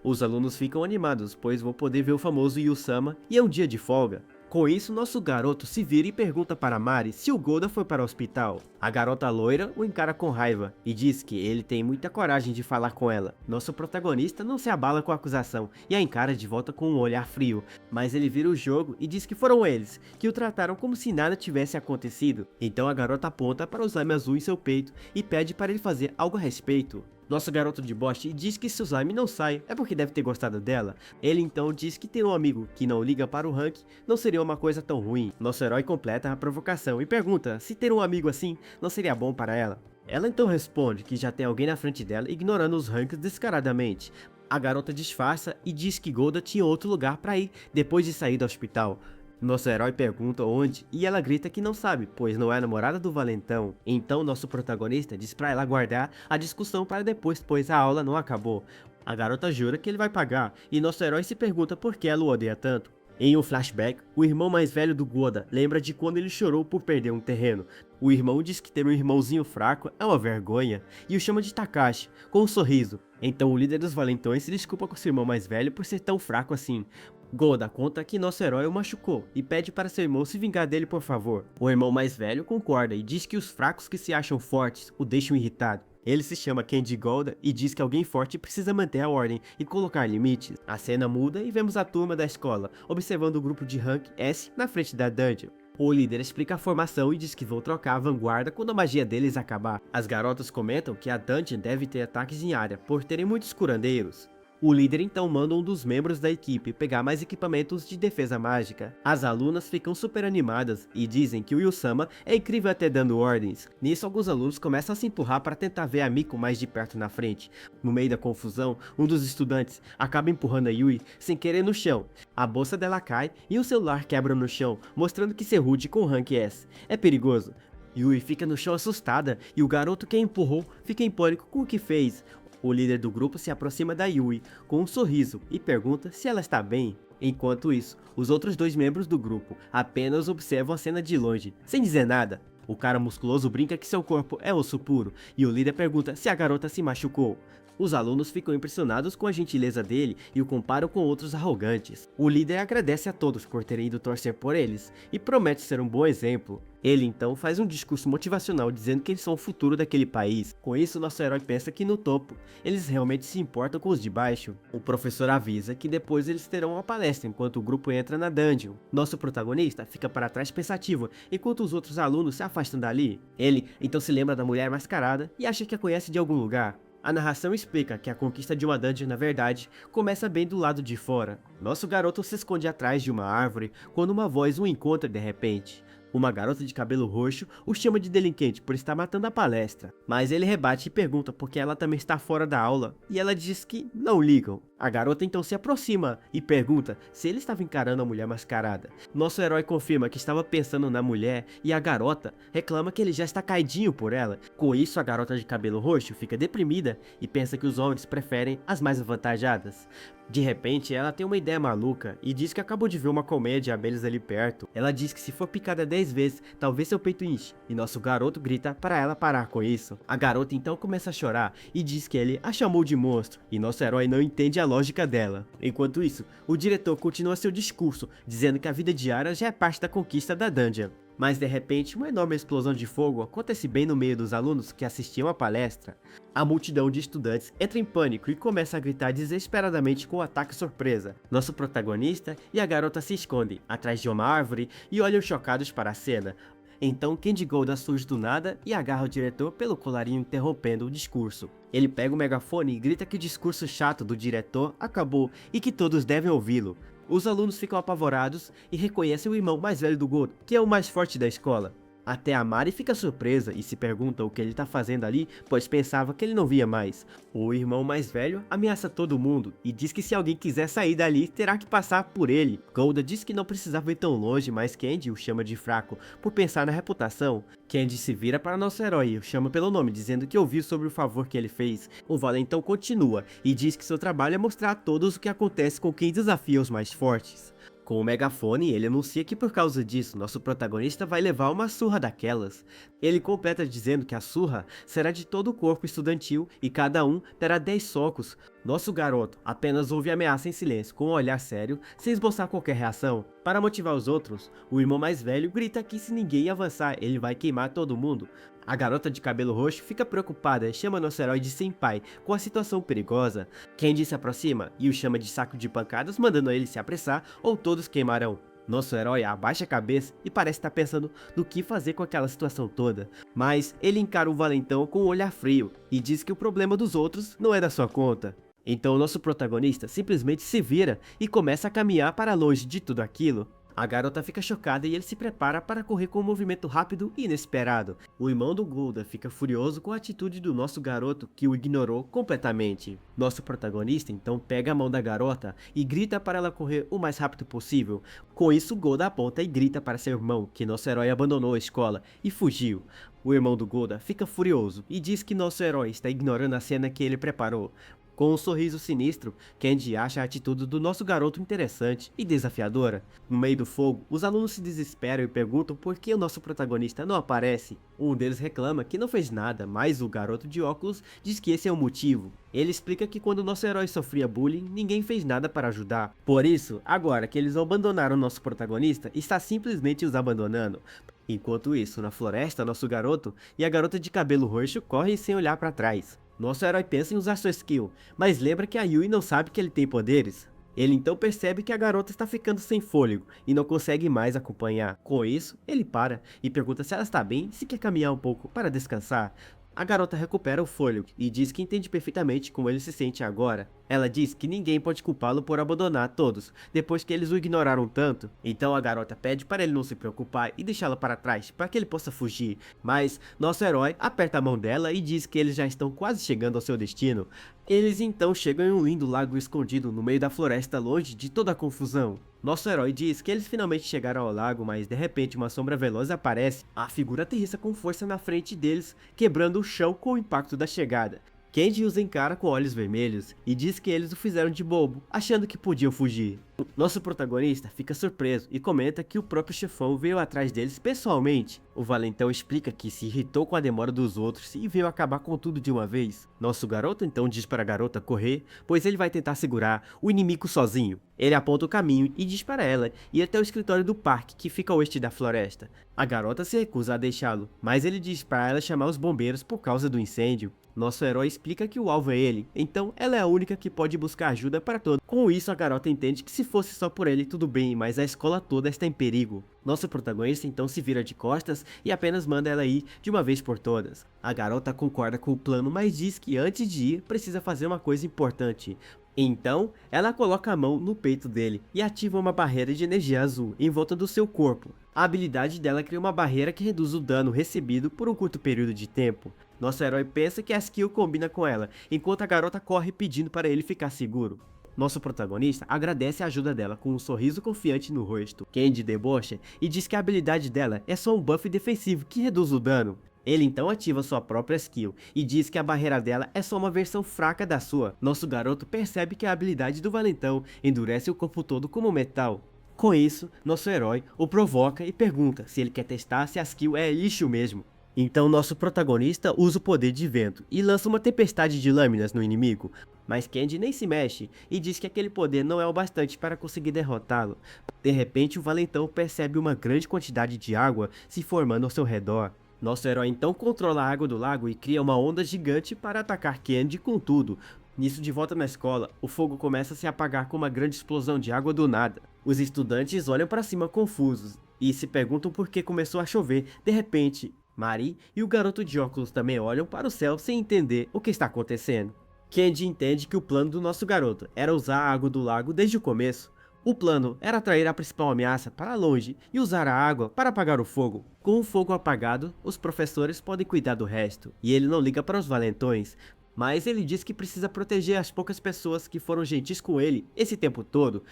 Os alunos ficam animados, pois vão poder ver o famoso Yu-sama e é um dia de folga. Com isso, nosso garoto se vira e pergunta para Mari se o Golda foi para o hospital. A garota loira o encara com raiva e diz que ele tem muita coragem de falar com ela. Nosso protagonista não se abala com a acusação e a encara de volta com um olhar frio, mas ele vira o jogo e diz que foram eles, que o trataram como se nada tivesse acontecido. Então a garota aponta para o slime azul em seu peito e pede para ele fazer algo a respeito. Nosso garoto de boste diz que se o slime não sai, é porque deve ter gostado dela. Ele então diz que ter um amigo que não liga para o rank não seria uma coisa tão ruim. Nosso herói completa a provocação e pergunta se ter um amigo assim não seria bom para ela. Ela então responde que já tem alguém na frente dela ignorando os ranks descaradamente. A garota disfarça e diz que Golda tinha outro lugar para ir depois de sair do hospital. Nosso herói pergunta onde e ela grita que não sabe, pois não é a namorada do valentão. Então nosso protagonista diz pra ela guardar a discussão para depois, pois a aula não acabou. A garota jura que ele vai pagar e nosso herói se pergunta por que ela o odeia tanto. Em um flashback, o irmão mais velho do Goda lembra de quando ele chorou por perder um terreno. O irmão diz que ter um irmãozinho fraco é uma vergonha e o chama de Takashi, com um sorriso. Então o líder dos valentões se desculpa com seu irmão mais velho por ser tão fraco assim. Golda conta que nosso herói o machucou e pede para seu irmão se vingar dele por favor. O irmão mais velho concorda e diz que os fracos que se acham fortes o deixam irritado. Ele se chama Kenji Golda e diz que alguém forte precisa manter a ordem e colocar limites. A cena muda e vemos a turma da escola observando o grupo de Rank S na frente da dungeon. O líder explica a formação e diz que vão trocar a vanguarda quando a magia deles acabar. As garotas comentam que a dungeon deve ter ataques em área por terem muitos curandeiros. O líder então manda um dos membros da equipe pegar mais equipamentos de defesa mágica. As alunas ficam super animadas e dizem que o Yu-sama é incrível até dando ordens. Nisso alguns alunos começam a se empurrar para tentar ver a Miko mais de perto na frente. No meio da confusão, um dos estudantes acaba empurrando a Yui sem querer no chão. A bolsa dela cai e o celular quebra no chão, mostrando que ser rude com o Rank S é perigoso. Yui fica no chão assustada e o garoto que a empurrou fica em pânico com o que fez. O líder do grupo se aproxima da Yui com um sorriso e pergunta se ela está bem. Enquanto isso, os outros dois membros do grupo apenas observam a cena de longe, sem dizer nada. O cara musculoso brinca que seu corpo é osso puro e o líder pergunta se a garota se machucou. Os alunos ficam impressionados com a gentileza dele e o comparam com outros arrogantes. O líder agradece a todos por terem ido torcer por eles e promete ser um bom exemplo. Ele então faz um discurso motivacional dizendo que eles são o futuro daquele país. Com isso, nosso herói pensa que no topo, eles realmente se importam com os de baixo. O professor avisa que depois eles terão uma palestra enquanto o grupo entra na dungeon. Nosso protagonista fica para trás pensativo, enquanto os outros alunos se afastam dali. Ele então se lembra da mulher mascarada e acha que a conhece de algum lugar. A narração explica que a conquista de uma dungeon, na verdade, começa bem do lado de fora. Nosso garoto se esconde atrás de uma árvore quando uma voz o encontra de repente. Uma garota de cabelo roxo o chama de delinquente por estar matando a palestra, mas ele rebate e pergunta por que ela também está fora da aula, e ela diz que não ligam. A garota então se aproxima e pergunta se ele estava encarando a mulher mascarada. Nosso herói confirma que estava pensando na mulher e a garota reclama que ele já está caidinho por ela. Com isso, a garota de cabelo roxo fica deprimida e pensa que os homens preferem as mais avantajadas. De repente, ela tem uma ideia maluca e diz que acabou de ver uma colmeia de abelhas ali perto. Ela diz que se for picada 10 vezes, talvez seu peito inche, e nosso garoto grita para ela parar com isso. A garota então começa a chorar e diz que ele a chamou de monstro, e nosso herói não entende a lógica dela. Enquanto isso, o diretor continua seu discurso, dizendo que a vida diária já é parte da conquista da dungeon. Mas de repente, uma enorme explosão de fogo acontece bem no meio dos alunos que assistiam à palestra. A multidão de estudantes entra em pânico e começa a gritar desesperadamente com o ataque surpresa. Nosso protagonista e a garota se escondem atrás de uma árvore e olham chocados para a cena. Então Candy Golda surge do nada e agarra o diretor pelo colarinho, interrompendo o discurso. Ele pega o megafone e grita que o discurso chato do diretor acabou e que todos devem ouvi-lo. Os alunos ficam apavorados e reconhecem o irmão mais velho do Golda, que é o mais forte da escola. Até a Mari fica surpresa e se pergunta o que ele está fazendo ali, pois pensava que ele não via mais. O irmão mais velho ameaça todo mundo e diz que se alguém quiser sair dali, terá que passar por ele. Golda diz que não precisava ir tão longe, mas Candy o chama de fraco por pensar na reputação. Candy se vira para nosso herói e o chama pelo nome, dizendo que ouviu sobre o favor que ele fez. O valentão continua e diz que seu trabalho é mostrar a todos o que acontece com quem desafia os mais fortes. Com o megafone, ele anuncia que por causa disso, nosso protagonista vai levar uma surra daquelas. Ele completa dizendo que a surra será de todo o corpo estudantil e cada um terá 10 socos. Nosso garoto apenas ouve a ameaça em silêncio, com um olhar sério, sem esboçar qualquer reação. Para motivar os outros, o irmão mais velho grita que se ninguém avançar, ele vai queimar todo mundo. A garota de cabelo roxo fica preocupada e chama nosso herói de senpai, com a situação perigosa. Candy se aproxima e o chama de saco de pancadas, mandando ele se apressar ou todos queimarão. Nosso herói abaixa a cabeça e parece estar pensando no que fazer com aquela situação toda. Mas ele encara o valentão com um olhar frio e diz que o problema dos outros não é da sua conta. Então o nosso protagonista simplesmente se vira e começa a caminhar para longe de tudo aquilo. A garota fica chocada e ele se prepara para correr com um movimento rápido e inesperado. O irmão do Golda fica furioso com a atitude do nosso garoto, que o ignorou completamente. Nosso protagonista então pega a mão da garota e grita para ela correr o mais rápido possível. Com isso, Golda aponta e grita para seu irmão que nosso herói abandonou a escola e fugiu. O irmão do Golda fica furioso e diz que nosso herói está ignorando a cena que ele preparou. Com um sorriso sinistro, Candy acha a atitude do nosso garoto interessante e desafiadora. No meio do fogo, os alunos se desesperam e perguntam por que o nosso protagonista não aparece. Um deles reclama que não fez nada, mas o garoto de óculos diz que esse é o motivo. Ele explica que quando nosso herói sofria bullying, ninguém fez nada para ajudar. Por isso, agora que eles abandonaram nosso protagonista, está simplesmente os abandonando. Enquanto isso, na floresta, nosso garoto e a garota de cabelo roxo correm sem olhar para trás. Nosso herói pensa em usar sua skill, mas lembra que a Yui não sabe que ele tem poderes. Ele então percebe que a garota está ficando sem fôlego e não consegue mais acompanhar. Com isso, ele para e pergunta se ela está bem e se quer caminhar um pouco para descansar. A garota recupera o fôlego e diz que entende perfeitamente como ele se sente agora. Ela diz que ninguém pode culpá-lo por abandonar todos, depois que eles o ignoraram tanto. Então a garota pede para ele não se preocupar e deixá-la para trás, para que ele possa fugir. Mas nosso herói aperta a mão dela e diz que eles já estão quase chegando ao seu destino. Eles então chegam em um lindo lago escondido no meio da floresta, longe de toda a confusão. Nosso herói diz que eles finalmente chegaram ao lago, mas de repente uma sombra veloz aparece. A figura aterrissa com força na frente deles, quebrando o chão com o impacto da chegada. Candy os encara com olhos vermelhos e diz que eles o fizeram de bobo, achando que podiam fugir. Nosso protagonista fica surpreso e comenta que o próprio chefão veio atrás deles pessoalmente. O valentão explica que se irritou com a demora dos outros e veio acabar com tudo de uma vez. Nosso garoto então diz para a garota correr, pois ele vai tentar segurar o inimigo sozinho. Ele aponta o caminho e diz para ela ir até o escritório do parque, que fica a oeste da floresta. A garota se recusa a deixá-lo, mas ele diz para ela chamar os bombeiros por causa do incêndio. Nosso herói explica que o alvo é ele, então ela é a única que pode buscar ajuda para todos. Com isso, a garota entende que se fosse só por ele tudo bem, mas a escola toda está em perigo. Nosso protagonista então se vira de costas e apenas manda ela ir de uma vez por todas. A garota concorda com o plano, mas diz que antes de ir precisa fazer uma coisa importante. Então, ela coloca a mão no peito dele e ativa uma barreira de energia azul em volta do seu corpo. A habilidade dela cria uma barreira que reduz o dano recebido por um curto período de tempo. Nosso herói pensa que a skill combina com ela, enquanto a garota corre pedindo para ele ficar seguro. Nosso protagonista agradece a ajuda dela com um sorriso confiante no rosto. Candy debocha e diz que a habilidade dela é só um buff defensivo que reduz o dano. Ele então ativa sua própria skill e diz que a barreira dela é só uma versão fraca da sua. Nosso garoto percebe que a habilidade do valentão endurece o corpo todo como metal. Com isso, nosso herói o provoca e pergunta se ele quer testar se a skill é lixo mesmo. Então nosso protagonista usa o poder de vento e lança uma tempestade de lâminas no inimigo, mas Candy nem se mexe e diz que aquele poder não é o bastante para conseguir derrotá-lo. De repente o valentão percebe uma grande quantidade de água se formando ao seu redor. Nosso herói então controla a água do lago e cria uma onda gigante para atacar Candy com tudo. Nisso, de volta na escola, o fogo começa a se apagar com uma grande explosão de água do nada. Os estudantes olham para cima confusos e se perguntam por que começou a chover. De repente, Mari e o garoto de óculos também olham para o céu sem entender o que está acontecendo. Candy entende que o plano do nosso garoto era usar a água do lago desde o começo. O plano era atrair a principal ameaça para longe e usar a água para apagar o fogo. Com o fogo apagado, os professores podem cuidar do resto, e ele não liga para os valentões, mas ele diz que precisa proteger as poucas pessoas que foram gentis com ele esse tempo todo.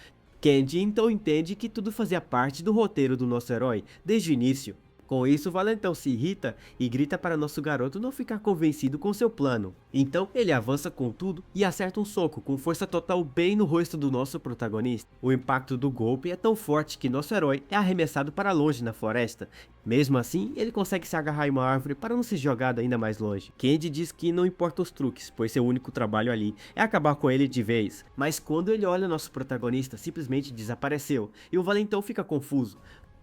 Candy então entende que tudo fazia parte do roteiro do nosso herói desde o início. Com isso, o valentão se irrita e grita para nosso garoto não ficar convencido com seu plano. Então ele avança com tudo e acerta um soco com força total bem no rosto do nosso protagonista. O impacto do golpe é tão forte que nosso herói é arremessado para longe na floresta. Mesmo assim, ele consegue se agarrar em uma árvore para não ser jogado ainda mais longe. Candy diz que não importa os truques, pois seu único trabalho ali é acabar com ele de vez. Mas quando ele olha nosso protagonista, simplesmente desapareceu e o valentão fica confuso.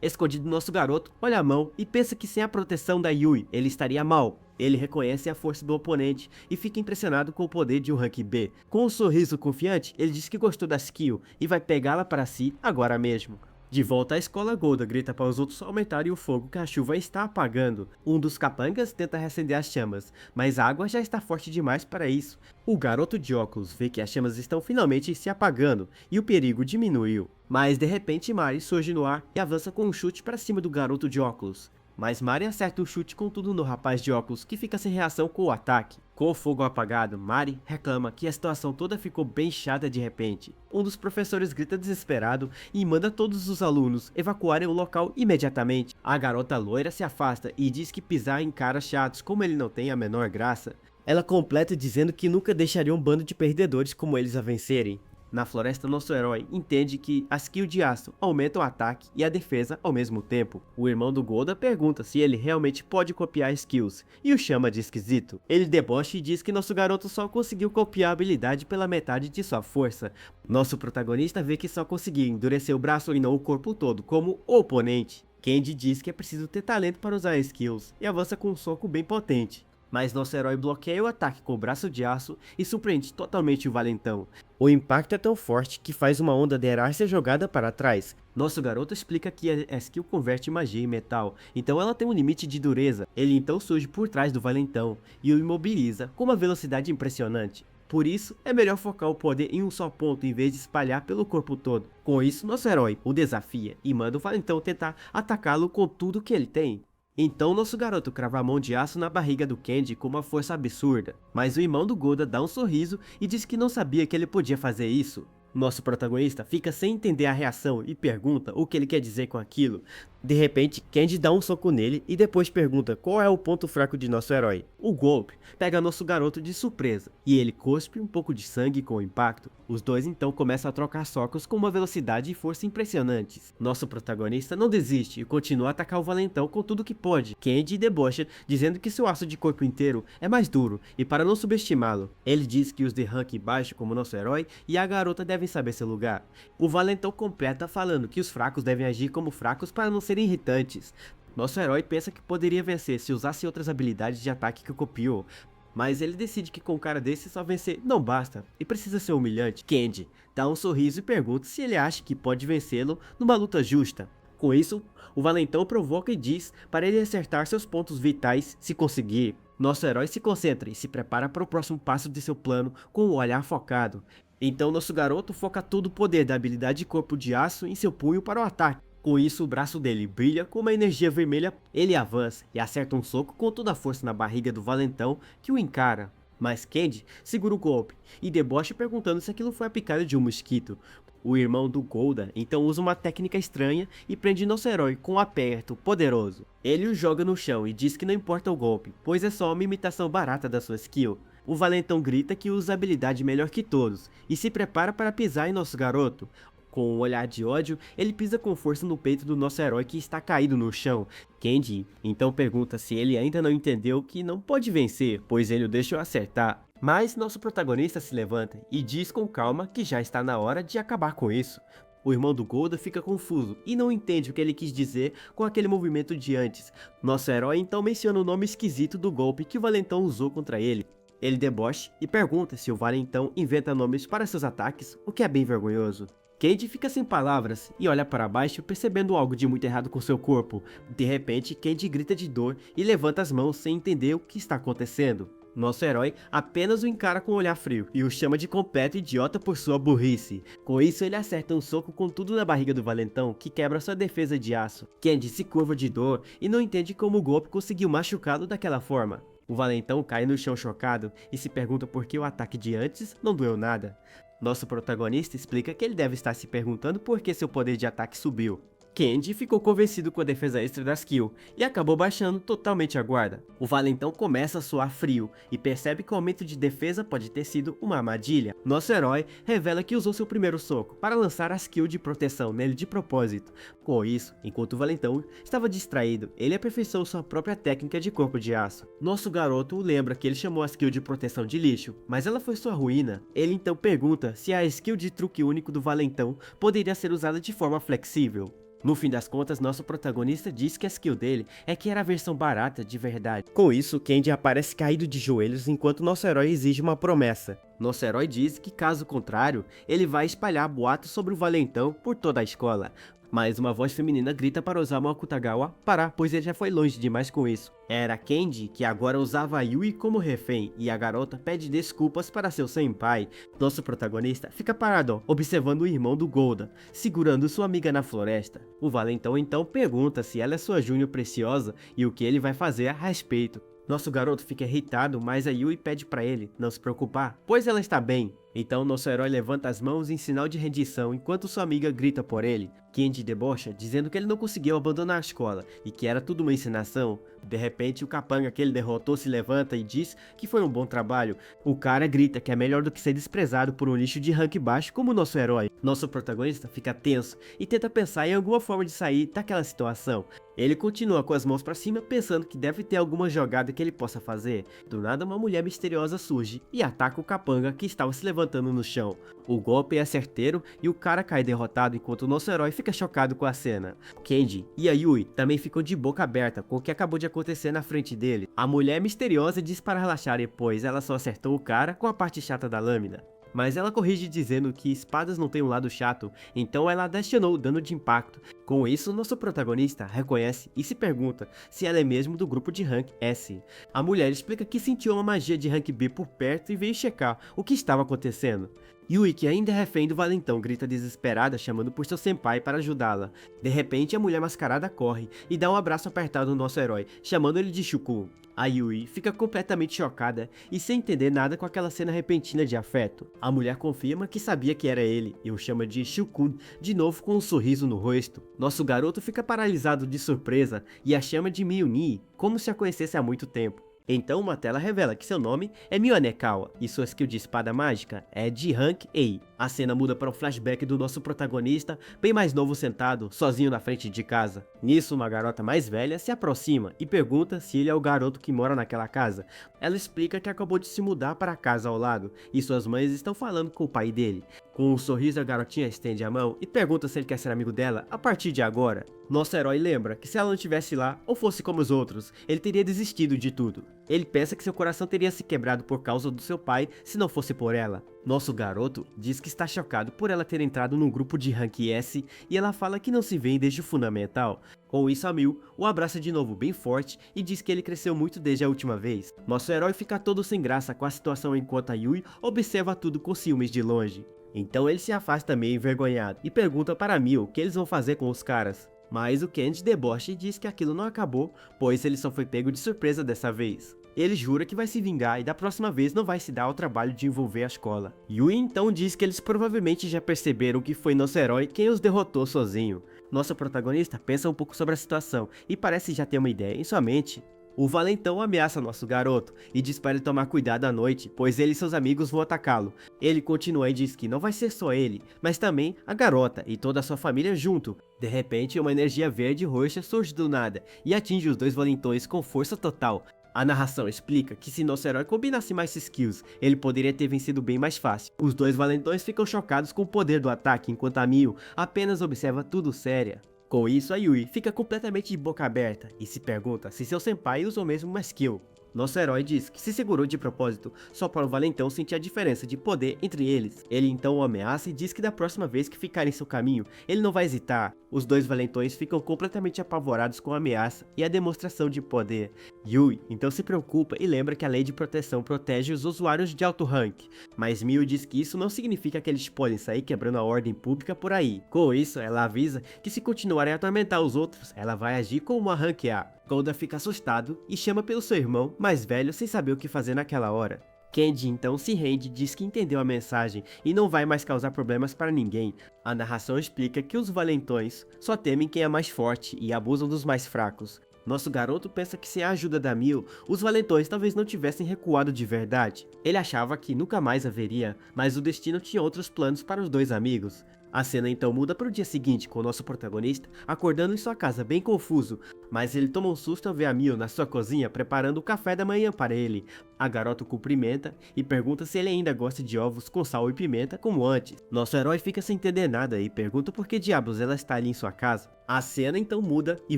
Escondido nosso garoto olha a mão e pensa que sem a proteção da Yui ele estaria mal. Ele reconhece a força do oponente e fica impressionado com o poder de um rank B. Com um sorriso confiante, ele diz que gostou da skill e vai pegá-la para si agora mesmo. De volta à escola, Golda grita para os outros aumentarem o fogo que a chuva está apagando. Um dos capangas tenta reacender as chamas, mas a água já está forte demais para isso. O garoto de óculos vê que as chamas estão finalmente se apagando e o perigo diminuiu. Mas de repente Mari surge no ar e avança com um chute para cima do garoto de óculos. Mas Mari acerta o chute com tudo no rapaz de óculos, que fica sem reação com o ataque. Com o fogo apagado, Mari reclama que a situação toda ficou bem chata de repente. Um dos professores grita desesperado e manda todos os alunos evacuarem o local imediatamente. A garota loira se afasta e diz que pisar em caras chatos como ele não tem a menor graça. Ela completa dizendo que nunca deixaria um bando de perdedores como eles a vencerem. Na floresta, nosso herói entende que a skill de aço aumenta o ataque e a defesa ao mesmo tempo. O irmão do Golda pergunta se ele realmente pode copiar skills e o chama de esquisito. Ele debocha e diz que nosso garoto só conseguiu copiar a habilidade pela metade de sua força. Nosso protagonista vê que só conseguiu endurecer o braço e não o corpo todo, como o oponente. Candy diz que é preciso ter talento para usar skills e avança com um soco bem potente. Mas nosso herói bloqueia o ataque com o braço de aço e surpreende totalmente o valentão. O impacto é tão forte que faz uma onda de Erar ser jogada para trás. Nosso garoto explica que a skill converte magia em metal, então ela tem um limite de dureza. Ele então surge por trás do valentão e o imobiliza com uma velocidade impressionante. Por isso, é melhor focar o poder em um só ponto em vez de espalhar pelo corpo todo. Com isso, nosso herói o desafia e manda o valentão tentar atacá-lo com tudo que ele tem. Então nosso garoto crava a mão de aço na barriga do Candy com uma força absurda, mas o irmão do Golda dá um sorriso e diz que não sabia que ele podia fazer isso. Nosso protagonista fica sem entender a reação e pergunta o que ele quer dizer com aquilo. De repente, Candy dá um soco nele e depois pergunta qual é o ponto fraco de nosso herói. O golpe pega nosso garoto de surpresa e ele cospe um pouco de sangue com o impacto. Os dois então começam a trocar socos com uma velocidade e força impressionantes. Nosso protagonista não desiste e continua a atacar o valentão com tudo que pode. Candy debocha, dizendo que seu aço de corpo inteiro é mais duro e para não subestimá-lo. Ele diz que os de rank baixo como nosso herói e a garota devem saber seu lugar. O valentão completa falando que os fracos devem agir como fracos para não serem irritantes. Nosso herói pensa que poderia vencer se usasse outras habilidades de ataque que copiou, mas ele decide que com um cara desse só vencer não basta e precisa ser humilhante. Candy dá um sorriso e pergunta se ele acha que pode vencê-lo numa luta justa. Com isso, o valentão provoca e diz para ele acertar seus pontos vitais se conseguir. Nosso herói se concentra e se prepara para o próximo passo de seu plano com o olhar focado. Então nosso garoto foca todo o poder da habilidade de corpo de aço em seu punho para o ataque. Com isso, o braço dele brilha com uma energia vermelha. Ele avança e acerta um soco com toda a força na barriga do valentão que o encara. Mas Candy segura o golpe e debocha perguntando se aquilo foi a picada de um mosquito. O irmão do Golda então usa uma técnica estranha e prende nosso herói com um aperto poderoso. Ele o joga no chão e diz que não importa o golpe, pois é só uma imitação barata da sua skill. O valentão grita que usa a habilidade melhor que todos e se prepara para pisar em nosso garoto. Com um olhar de ódio, ele pisa com força no peito do nosso herói que está caído no chão. Candy então pergunta se ele ainda não entendeu que não pode vencer, pois ele o deixou acertar. Mas nosso protagonista se levanta e diz com calma que já está na hora de acabar com isso. O irmão do Golda fica confuso e não entende o que ele quis dizer com aquele movimento de antes. Nosso herói então menciona o nome esquisito do golpe que o valentão usou contra ele. Ele debocha e pergunta se o valentão inventa nomes para seus ataques, o que é bem vergonhoso. Candy fica sem palavras e olha para baixo percebendo algo de muito errado com seu corpo. De repente, Candy grita de dor e levanta as mãos sem entender o que está acontecendo. Nosso herói apenas o encara com um olhar frio e o chama de completo idiota por sua burrice. Com isso, ele acerta um soco com tudo na barriga do valentão, que quebra sua defesa de aço. Candy se curva de dor e não entende como o golpe conseguiu machucá-lo daquela forma. O valentão cai no chão chocado e se pergunta por que o ataque de antes não doeu nada. Nosso protagonista explica que ele deve estar se perguntando por que seu poder de ataque subiu. Candy ficou convencido com a defesa extra da skill e acabou baixando totalmente a guarda. O valentão começa a suar frio e percebe que o aumento de defesa pode ter sido uma armadilha. Nosso herói revela que usou seu primeiro soco para lançar a skill de proteção nele de propósito. Com isso, enquanto o valentão estava distraído, ele aperfeiçoou sua própria técnica de corpo de aço. Nosso garoto lembra que ele chamou a skill de proteção de lixo, mas ela foi sua ruína. Ele então pergunta se a skill de truque único do valentão poderia ser usada de forma flexível. No fim das contas, nosso protagonista diz que a skill dele é que era a versão barata de verdade. Com isso, Candy aparece caído de joelhos enquanto nosso herói exige uma promessa. Nosso herói diz que, caso contrário, ele vai espalhar boatos sobre o valentão por toda a escola. Mas uma voz feminina grita para Osamu Akutagawa parar, pois ele já foi longe demais com isso. Era Candy, que agora usava a Yui como refém, e a garota pede desculpas para seu senpai. Nosso protagonista fica parado, observando o irmão do Golda, segurando sua amiga na floresta. O valentão então pergunta se ela é sua Júnior preciosa e o que ele vai fazer a respeito. Nosso garoto fica irritado, mas a Yui pede para ele não se preocupar, pois ela está bem. Então nosso herói levanta as mãos em sinal de rendição enquanto sua amiga grita por ele. Candy debocha, dizendo que ele não conseguiu abandonar a escola e que era tudo uma encenação. De repente, o capanga que ele derrotou se levanta e diz que foi um bom trabalho. O cara grita que é melhor do que ser desprezado por um lixo de rank baixo como nosso herói. Nosso protagonista fica tenso e tenta pensar em alguma forma de sair daquela situação. Ele continua com as mãos para cima, pensando que deve ter alguma jogada que ele possa fazer. Do nada, uma mulher misteriosa surge e ataca o capanga que estava se levantando no chão. O golpe é certeiro e o cara cai derrotado enquanto o nosso herói fica chocado com a cena. Candy e a Yui também ficam de boca aberta com o que acabou de acontecer na frente dele. A mulher misteriosa diz para relaxarem, pois ela só acertou o cara com a parte chata da lâmina. Mas ela corrige dizendo que espadas não têm um lado chato, então ela adicionou o dano de impacto. Com isso, nosso protagonista reconhece e se pergunta se ela é mesmo do grupo de rank S. A mulher explica que sentiu uma magia de rank B por perto e veio checar o que estava acontecendo. Yui, que ainda é refém do valentão, grita desesperada chamando por seu senpai para ajudá-la. De repente, a mulher mascarada corre e dá um abraço apertado no nosso herói, chamando ele de Shukun. A Yui fica completamente chocada e sem entender nada com aquela cena repentina de afeto. A mulher confirma que sabia que era ele e o chama de Shukun, de novo com um sorriso no rosto. Nosso garoto fica paralisado de surpresa e a chama de Miyuni, como se a conhecesse há muito tempo. Então uma tela revela que seu nome é Mionekawa e sua skill de espada mágica é de rank A. A cena muda para um flashback do nosso protagonista, bem mais novo sentado, sozinho na frente de casa. Nisso, uma garota mais velha se aproxima e pergunta se ele é o garoto que mora naquela casa. Ela explica que acabou de se mudar para a casa ao lado e suas mães estão falando com o pai dele. Com um sorriso, a garotinha estende a mão e pergunta se ele quer ser amigo dela a partir de agora. Nosso herói lembra que se ela não estivesse lá ou fosse como os outros, ele teria desistido de tudo. Ele pensa que seu coração teria se quebrado por causa do seu pai se não fosse por ela. Nosso garoto diz que está chocado por ela ter entrado num grupo de Rank S e ela fala que não se vê desde o fundamental. Com isso, a Mil o abraça de novo bem forte e diz que ele cresceu muito desde a última vez. Nosso herói fica todo sem graça com a situação enquanto a Yui observa tudo com ciúmes de longe. Então ele se afasta meio envergonhado e pergunta para Mil o que eles vão fazer com os caras. Mas o Candy debocha e diz que aquilo não acabou, pois ele só foi pego de surpresa dessa vez. Ele jura que vai se vingar e da próxima vez não vai se dar ao trabalho de envolver a escola. Yui então diz que eles provavelmente já perceberam que foi nosso herói quem os derrotou sozinho. Nosso protagonista pensa um pouco sobre a situação e parece já ter uma ideia em sua mente. O valentão ameaça nosso garoto e diz para ele tomar cuidado à noite, pois ele e seus amigos vão atacá-lo. Ele continua e diz que não vai ser só ele, mas também a garota e toda a sua família junto. De repente, uma energia verde e roxa surge do nada e atinge os dois valentões com força total. A narração explica que se nosso herói combinasse mais skills, ele poderia ter vencido bem mais fácil. Os dois valentões ficam chocados com o poder do ataque, enquanto a Mil apenas observa tudo séria. Com isso, a Yui fica completamente de boca aberta e se pergunta se seu senpai usou mesmo uma skill. Nosso herói diz que se segurou de propósito só para o valentão sentir a diferença de poder entre eles. Ele então o ameaça e diz que da próxima vez que ficar em seu caminho, ele não vai hesitar. Os dois valentões ficam completamente apavorados com a ameaça e a demonstração de poder. Yui então se preocupa e lembra que a lei de proteção protege os usuários de alto rank, mas Mil diz que isso não significa que eles podem sair quebrando a ordem pública por aí. Com isso, ela avisa que se continuarem a atormentar os outros, ela vai agir como uma rank A. Golda fica assustado e chama pelo seu irmão mais velho sem saber o que fazer naquela hora. Candy então se rende e diz que entendeu a mensagem e não vai mais causar problemas para ninguém. A narração explica que os valentões só temem quem é mais forte e abusam dos mais fracos. Nosso garoto pensa que sem a ajuda da Mil, os valentões talvez não tivessem recuado de verdade. Ele achava que nunca mais haveria, mas o destino tinha outros planos para os dois amigos. A cena então muda para o dia seguinte, com o nosso protagonista acordando em sua casa bem confuso, mas ele toma um susto ao ver a Mil na sua cozinha preparando o café da manhã para ele. A garota o cumprimenta e pergunta se ele ainda gosta de ovos com sal e pimenta como antes. Nosso herói fica sem entender nada e pergunta por que diabos ela está ali em sua casa. A cena então muda e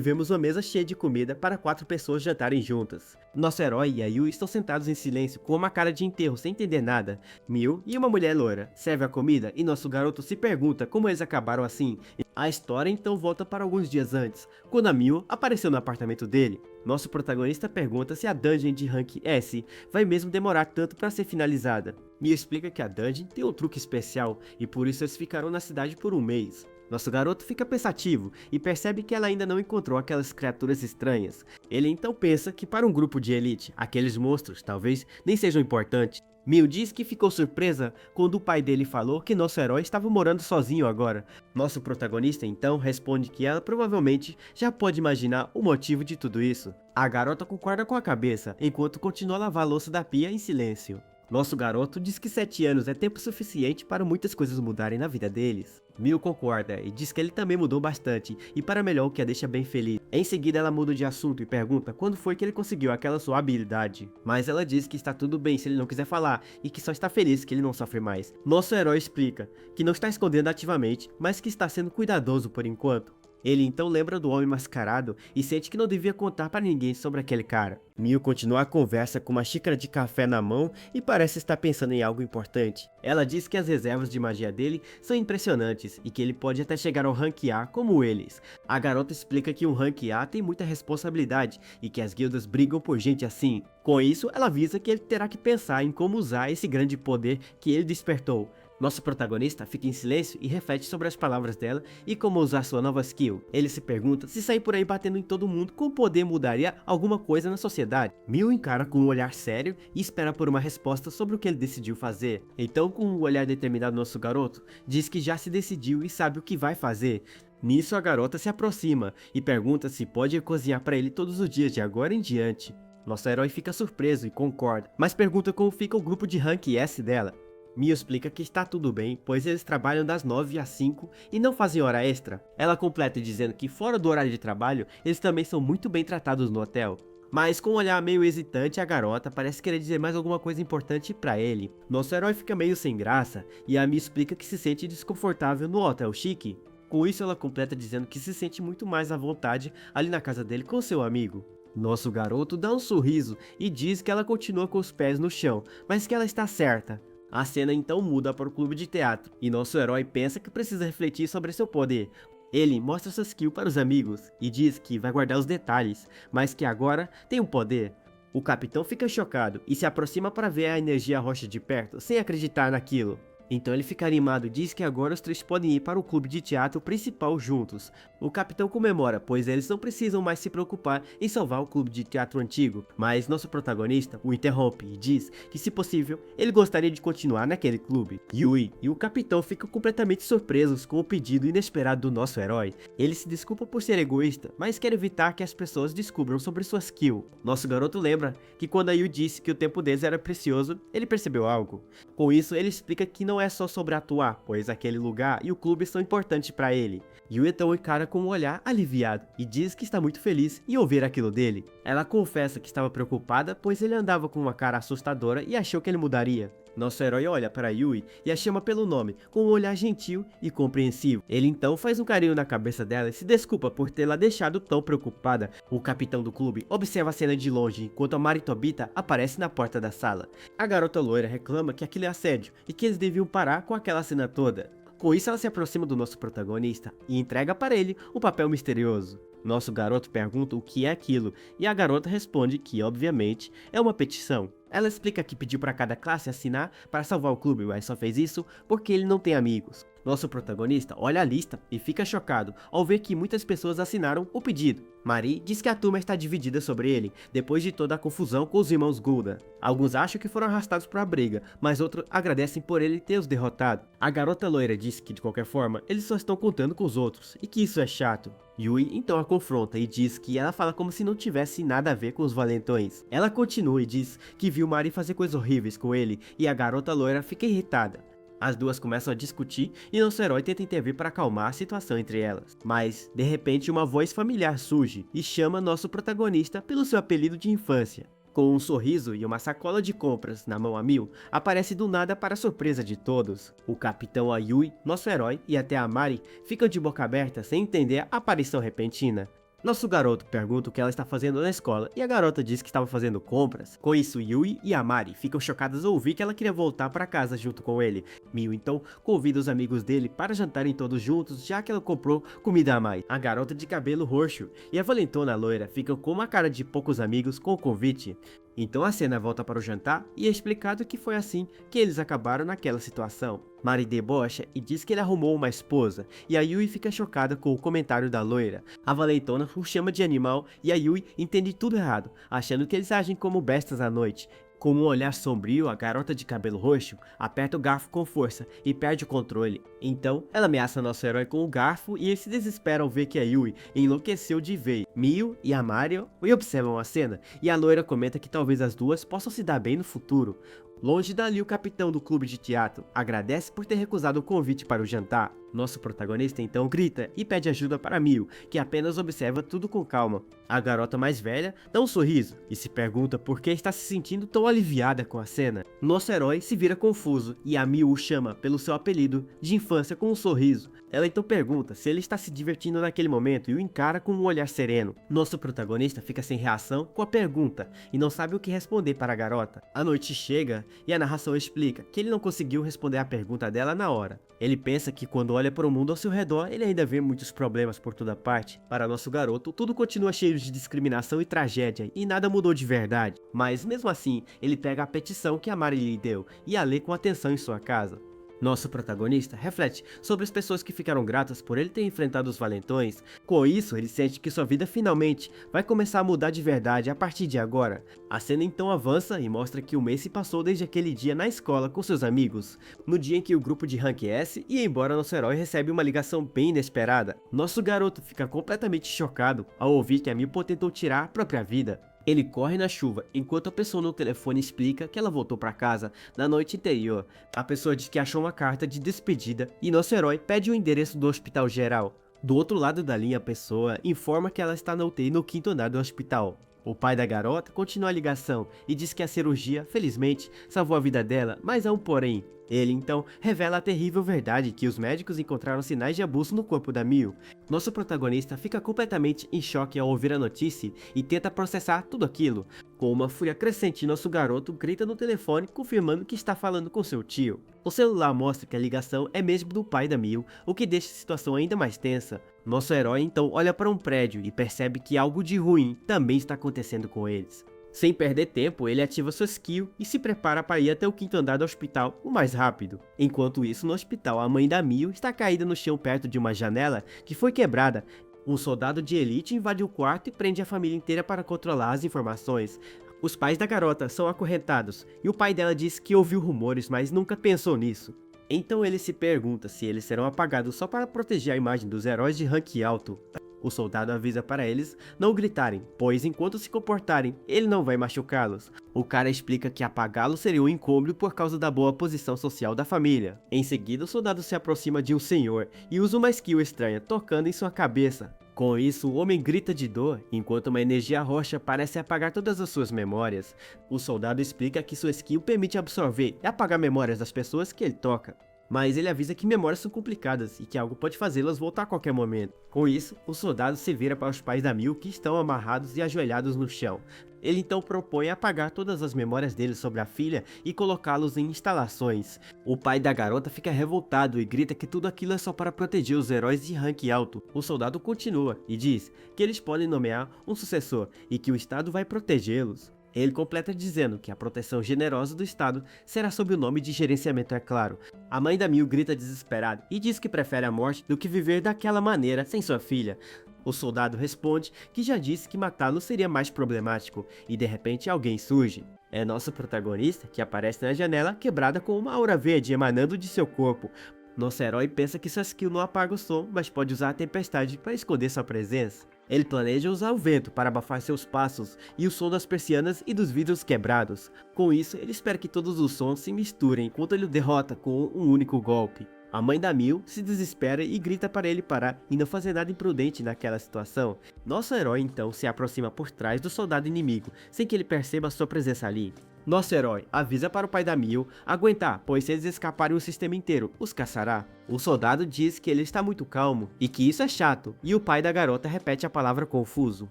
vemos uma mesa cheia de comida para 4 pessoas jantarem juntas. Nosso herói e a Yui estão sentados em silêncio com uma cara de enterro sem entender nada. Mil e uma mulher loura serve a comida e nosso garoto se pergunta como eles acabaram assim. A história então volta para alguns dias antes, quando a Mil apareceu no apartamento dele. Nosso protagonista pergunta se a dungeon de rank S vai mesmo demorar tanto para ser finalizada. Mil explica que a dungeon tem um truque especial e por isso eles ficarão na cidade por um mês. Nosso garoto fica pensativo e percebe que ela ainda não encontrou aquelas criaturas estranhas. Ele então pensa que para um grupo de elite, aqueles monstros talvez nem sejam importantes. Mil diz que ficou surpresa quando o pai dele falou que nosso herói estava morando sozinho agora. Nosso protagonista então responde que ela provavelmente já pode imaginar o motivo de tudo isso. A garota concorda com a cabeça, enquanto continua a lavar a louça da pia em silêncio. Nosso garoto diz que 7 anos é tempo suficiente para muitas coisas mudarem na vida deles. Mil concorda e diz que ele também mudou bastante e para melhor, o que a deixa bem feliz. Em seguida ela muda de assunto e pergunta quando foi que ele conseguiu aquela sua habilidade. Mas ela diz que está tudo bem se ele não quiser falar e que só está feliz que ele não sofre mais. Nosso herói explica que não está escondendo ativamente, mas que está sendo cuidadoso por enquanto. Ele então lembra do homem mascarado e sente que não devia contar para ninguém sobre aquele cara. Mil continua a conversa com uma xícara de café na mão e parece estar pensando em algo importante. Ela diz que as reservas de magia dele são impressionantes e que ele pode até chegar ao rank A como eles. A garota explica que um rank A tem muita responsabilidade e que as guildas brigam por gente assim. Com isso, ela avisa que ele terá que pensar em como usar esse grande poder que ele despertou. Nosso protagonista fica em silêncio e reflete sobre as palavras dela e como usar sua nova skill. Ele se pergunta se sair por aí batendo em todo mundo com o poder mudaria alguma coisa na sociedade. Mil encara com um olhar sério e espera por uma resposta sobre o que ele decidiu fazer. Então, com um olhar determinado, nosso garoto diz que já se decidiu e sabe o que vai fazer. Nisso, a garota se aproxima e pergunta se pode cozinhar para ele todos os dias de agora em diante. Nosso herói fica surpreso e concorda, mas pergunta como fica o grupo de rank S dela. Mil explica que está tudo bem, pois eles trabalham das 9 às 5 e não fazem hora extra. Ela completa dizendo que fora do horário de trabalho, eles também são muito bem tratados no hotel. Mas com um olhar meio hesitante, a garota parece querer dizer mais alguma coisa importante pra ele. Nosso herói fica meio sem graça e a Amy explica que se sente desconfortável no hotel chique. Com isso ela completa dizendo que se sente muito mais à vontade ali na casa dele com seu amigo. Nosso garoto dá um sorriso e diz que ela continua com os pés no chão, mas que ela está certa. A cena então muda para o clube de teatro, e nosso herói pensa que precisa refletir sobre seu poder. Ele mostra sua skill para os amigos, e diz que vai guardar os detalhes, mas que agora tem um poder. O capitão fica chocado, e se aproxima para ver a energia roxa de perto, sem acreditar naquilo. Então ele fica animado e diz que agora os três podem ir para o clube de teatro principal juntos. O capitão comemora, pois eles não precisam mais se preocupar em salvar o clube de teatro antigo, mas nosso protagonista o interrompe e diz que, se possível, ele gostaria de continuar naquele clube. Yui e o capitão ficam completamente surpresos com o pedido inesperado do nosso herói. Ele se desculpa por ser egoísta, mas quer evitar que as pessoas descubram sobre sua skill. Nosso garoto lembra que quando a Yui disse que o tempo deles era precioso, ele percebeu algo. Com isso, ele explica que não é só sobre atuar, pois aquele lugar e o clube são importantes para ele. Yui então encara com um olhar aliviado e diz que está muito feliz em ouvir aquilo dele. Ela confessa que estava preocupada, pois ele andava com uma cara assustadora e achou que ele mudaria. Nosso herói olha para Yui e a chama pelo nome, com um olhar gentil e compreensivo. Ele então faz um carinho na cabeça dela e se desculpa por tê-la deixado tão preocupada. O capitão do clube observa a cena de longe enquanto a Mari Tobita aparece na porta da sala. A garota loira reclama que aquilo é assédio e que eles deviam parar com aquela cena toda. Com isso, ela se aproxima do nosso protagonista e entrega para ele um papel misterioso. Nosso garoto pergunta o que é aquilo e a garota responde que, obviamente, é uma petição. Ela explica que pediu para cada classe assinar para salvar o clube, mas só fez isso porque ele não tem amigos. Nosso protagonista olha a lista e fica chocado ao ver que muitas pessoas assinaram o pedido. Mari diz que a turma está dividida sobre ele, depois de toda a confusão com os irmãos Gulda. Alguns acham que foram arrastados para a briga, mas outros agradecem por ele ter os derrotado. A garota loira diz que, de qualquer forma, eles só estão contando com os outros, e que isso é chato. Yui então a confronta e diz que ela fala como se não tivesse nada a ver com os valentões. Ela continua e diz que viu Mari fazer coisas horríveis com ele, e a garota loira fica irritada. As duas começam a discutir e nosso herói tenta intervir para acalmar a situação entre elas. Mas, de repente, uma voz familiar surge e chama nosso protagonista pelo seu apelido de infância. Com um sorriso e uma sacola de compras na mão a mil, aparece do nada para a surpresa de todos. O capitão Ayui, nosso herói, e até a Mari ficam de boca aberta sem entender a aparição repentina. Nosso garoto pergunta o que ela está fazendo na escola e a garota diz que estava fazendo compras. Com isso, Yui e a Mari ficam chocadas ao ouvir que ela queria voltar para casa junto com ele. Miu então convida os amigos dele para jantarem todos juntos, já que ela comprou comida a mais. A garota de cabelo roxo e a valentona loira ficam com uma cara de poucos amigos com o convite. Então a cena volta para o jantar e é explicado que foi assim que eles acabaram naquela situação. Mari debocha e diz que ele arrumou uma esposa, e a Yui fica chocada com o comentário da loira. A valentona o chama de animal e a Yui entende tudo errado, achando que eles agem como bestas à noite. Com um olhar sombrio, a garota de cabelo roxo aperta o garfo com força e perde o controle. Então, ela ameaça nosso herói com o garfo e ele se desespera ao ver que a Yui enlouqueceu de vez. Miu e a Mario observam a cena e a loira comenta que talvez as duas possam se dar bem no futuro. Longe dali, o capitão do clube de teatro agradece por ter recusado o convite para o jantar. Nosso protagonista então grita e pede ajuda para Miu, que apenas observa tudo com calma. A garota mais velha dá um sorriso e se pergunta por que está se sentindo tão aliviada com a cena. Nosso herói se vira confuso e a Miu o chama pelo seu apelido de infância com um sorriso. Ela então pergunta se ele está se divertindo naquele momento e o encara com um olhar sereno. Nosso protagonista fica sem reação com a pergunta e não sabe o que responder para a garota. A noite chega e a narração explica que ele não conseguiu responder a pergunta dela na hora. Ele pensa que quando olha para o mundo ao seu redor, ele ainda vê muitos problemas por toda parte. Para nosso garoto, tudo continua cheio de discriminação e tragédia, e nada mudou de verdade. Mas mesmo assim, ele pega a petição que a Mari lhe deu e a lê com atenção em sua casa. Nosso protagonista reflete sobre as pessoas que ficaram gratas por ele ter enfrentado os valentões. Com isso, ele sente que sua vida finalmente vai começar a mudar de verdade a partir de agora. A cena então avança e mostra que o mês se passou desde aquele dia na escola com seus amigos, no dia em que o grupo de Rank S ia embora. Nosso herói recebe uma ligação bem inesperada. Nosso garoto fica completamente chocado ao ouvir que a Mipo tentou tirar a própria vida. Ele corre na chuva, enquanto a pessoa no telefone explica que ela voltou para casa na noite anterior. A pessoa diz que achou uma carta de despedida e nosso herói pede o endereço do hospital geral. Do outro lado da linha, a pessoa informa que ela está na UTI no 5º andar do hospital. O pai da garota continua a ligação e diz que a cirurgia, felizmente, salvou a vida dela, mas há um porém. Ele então revela a terrível verdade que os médicos encontraram sinais de abuso no corpo da Mil. Nosso protagonista fica completamente em choque ao ouvir a notícia e tenta processar tudo aquilo. Com uma fúria crescente, nosso garoto grita no telefone confirmando que está falando com seu tio. O celular mostra que a ligação é mesmo do pai da Mil, o que deixa a situação ainda mais tensa. Nosso herói então olha para um prédio e percebe que algo de ruim também está acontecendo com eles. Sem perder tempo, ele ativa sua skill e se prepara para ir até o quinto andar do hospital o mais rápido. Enquanto isso, no hospital, a mãe da Mil está caída no chão perto de uma janela que foi quebrada. Um soldado de elite invade o quarto e prende a família inteira para controlar as informações. Os pais da garota são acorrentados e o pai dela diz que ouviu rumores, mas nunca pensou nisso. Então ele se pergunta se eles serão apagados só para proteger a imagem dos heróis de rank alto. O soldado avisa para eles não gritarem, pois enquanto se comportarem, ele não vai machucá-los. O cara explica que apagá-los seria um incômodo por causa da boa posição social da família. Em seguida, o soldado se aproxima de um senhor e usa uma skill estranha, tocando em sua cabeça. Com isso, o homem grita de dor, enquanto uma energia roxa parece apagar todas as suas memórias. O soldado explica que sua skill permite absorver e apagar memórias das pessoas que ele toca. Mas ele avisa que memórias são complicadas e que algo pode fazê-las voltar a qualquer momento. Com isso, o soldado se vira para os pais da Mil que estão amarrados e ajoelhados no chão. Ele então propõe apagar todas as memórias dele sobre a filha e colocá-los em instalações. O pai da garota fica revoltado e grita que tudo aquilo é só para proteger os heróis de rank alto. O soldado continua e diz que eles podem nomear um sucessor e que o Estado vai protegê-los. Ele completa dizendo que a proteção generosa do Estado será sob o nome de gerenciamento, é claro. A mãe da Mil grita desesperada e diz que prefere a morte do que viver daquela maneira sem sua filha. O soldado responde que já disse que matá-lo seria mais problemático, e de repente alguém surge. É nosso protagonista que aparece na janela quebrada com uma aura verde emanando de seu corpo. Nosso herói pensa que sua skill não apaga o som, mas pode usar a tempestade para esconder sua presença. Ele planeja usar o vento para abafar seus passos e o som das persianas e dos vidros quebrados. Com isso, ele espera que todos os sons se misturem enquanto ele o derrota com um único golpe. A mãe da Mil se desespera e grita para ele parar e não fazer nada imprudente naquela situação. Nosso herói então se aproxima por trás do soldado inimigo, sem que ele perceba sua presença ali. Nosso herói avisa para o pai da Mil aguentar, pois se eles escaparem o sistema inteiro, os caçará. O soldado diz que ele está muito calmo e que isso é chato, e o pai da garota repete a palavra confuso.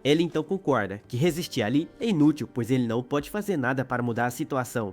Ele então concorda que resistir ali é inútil, pois ele não pode fazer nada para mudar a situação.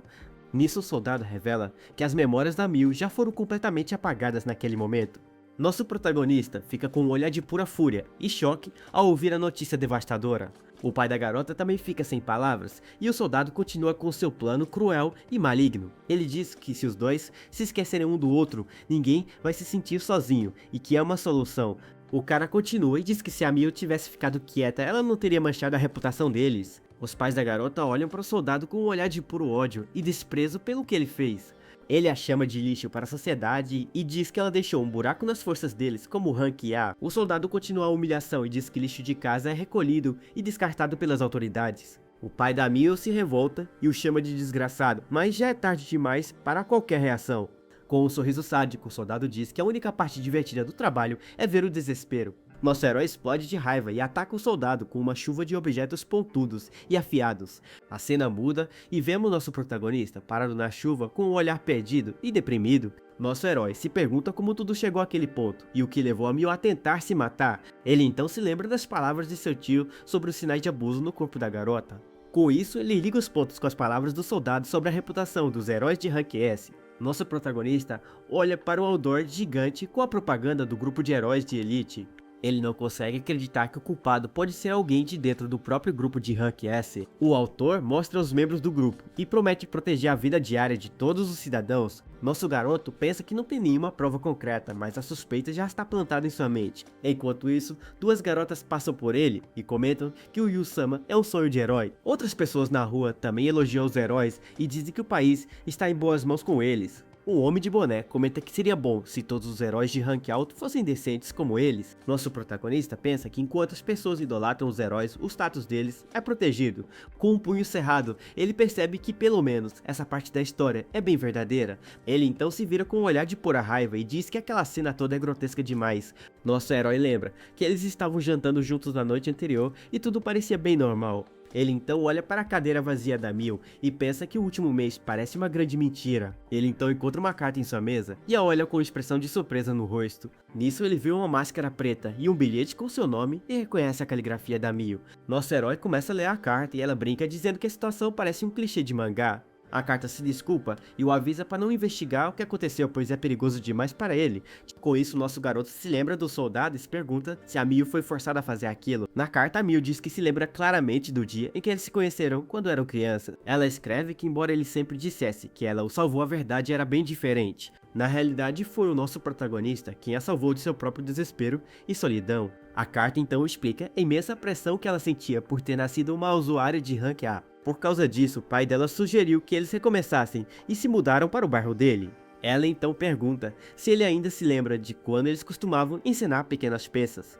Nisso o soldado revela que as memórias da Mil já foram completamente apagadas naquele momento. Nosso protagonista fica com um olhar de pura fúria e choque ao ouvir a notícia devastadora. O pai da garota também fica sem palavras e o soldado continua com seu plano cruel e maligno. Ele diz que se os dois se esquecerem um do outro, ninguém vai se sentir sozinho e que é uma solução. O cara continua e diz que se a Mil tivesse ficado quieta, ela não teria manchado a reputação deles. Os pais da garota olham para o soldado com um olhar de puro ódio e desprezo pelo que ele fez. Ele a chama de lixo para a sociedade e diz que ela deixou um buraco nas forças deles como rank A. O soldado continua a humilhação e diz que lixo de casa é recolhido e descartado pelas autoridades. O pai da Mil se revolta e o chama de desgraçado, mas já é tarde demais para qualquer reação. Com um sorriso sádico, o soldado diz que a única parte divertida do trabalho é ver o desespero. Nosso herói explode de raiva e ataca o soldado com uma chuva de objetos pontudos e afiados. A cena muda e vemos nosso protagonista parado na chuva com um olhar perdido e deprimido. Nosso herói se pergunta como tudo chegou àquele ponto e o que levou a Mil a tentar se matar. Ele então se lembra das palavras de seu tio sobre os sinais de abuso no corpo da garota. Com isso, ele liga os pontos com as palavras do soldado sobre a reputação dos heróis de rank S. Nosso protagonista olha para o outdoor gigante com a propaganda do grupo de heróis de elite. Ele não consegue acreditar que o culpado pode ser alguém de dentro do próprio grupo de rank S. O autor mostra os membros do grupo e promete proteger a vida diária de todos os cidadãos. Nosso garoto pensa que não tem nenhuma prova concreta, mas a suspeita já está plantada em sua mente. Enquanto isso, duas garotas passam por ele e comentam que o Yu-sama é um sonho de herói. Outras pessoas na rua também elogiam os heróis e dizem que o país está em boas mãos com eles. Um homem de boné comenta que seria bom se todos os heróis de rank alto fossem decentes como eles. Nosso protagonista pensa que enquanto as pessoas idolatram os heróis, o status deles é protegido. Com um punho cerrado, ele percebe que pelo menos essa parte da história é bem verdadeira. Ele então se vira com um olhar de pura raiva e diz que aquela cena toda é grotesca demais. Nosso herói lembra que eles estavam jantando juntos na noite anterior e tudo parecia bem normal. Ele então olha para a cadeira vazia da Mil e pensa que o último mês parece uma grande mentira. Ele então encontra uma carta em sua mesa e a olha com expressão de surpresa no rosto. Nisso ele vê uma máscara preta e um bilhete com seu nome e reconhece a caligrafia da Mil. Nosso herói começa a ler a carta e ela brinca dizendo que a situação parece um clichê de mangá. A carta se desculpa e o avisa para não investigar o que aconteceu, pois é perigoso demais para ele. Com isso, nosso garoto se lembra do soldado e se pergunta se a Mil foi forçada a fazer aquilo. Na carta, a Mil diz que se lembra claramente do dia em que eles se conheceram quando eram crianças. Ela escreve que, embora ele sempre dissesse que ela o salvou, a verdade era bem diferente. Na realidade, foi o nosso protagonista quem a salvou de seu próprio desespero e solidão. A carta então explica a imensa pressão que ela sentia por ter nascido uma usuária de rank A. Por causa disso, o pai dela sugeriu que eles recomeçassem e se mudaram para o bairro dele. Ela então pergunta se ele ainda se lembra de quando eles costumavam ensinar pequenas peças.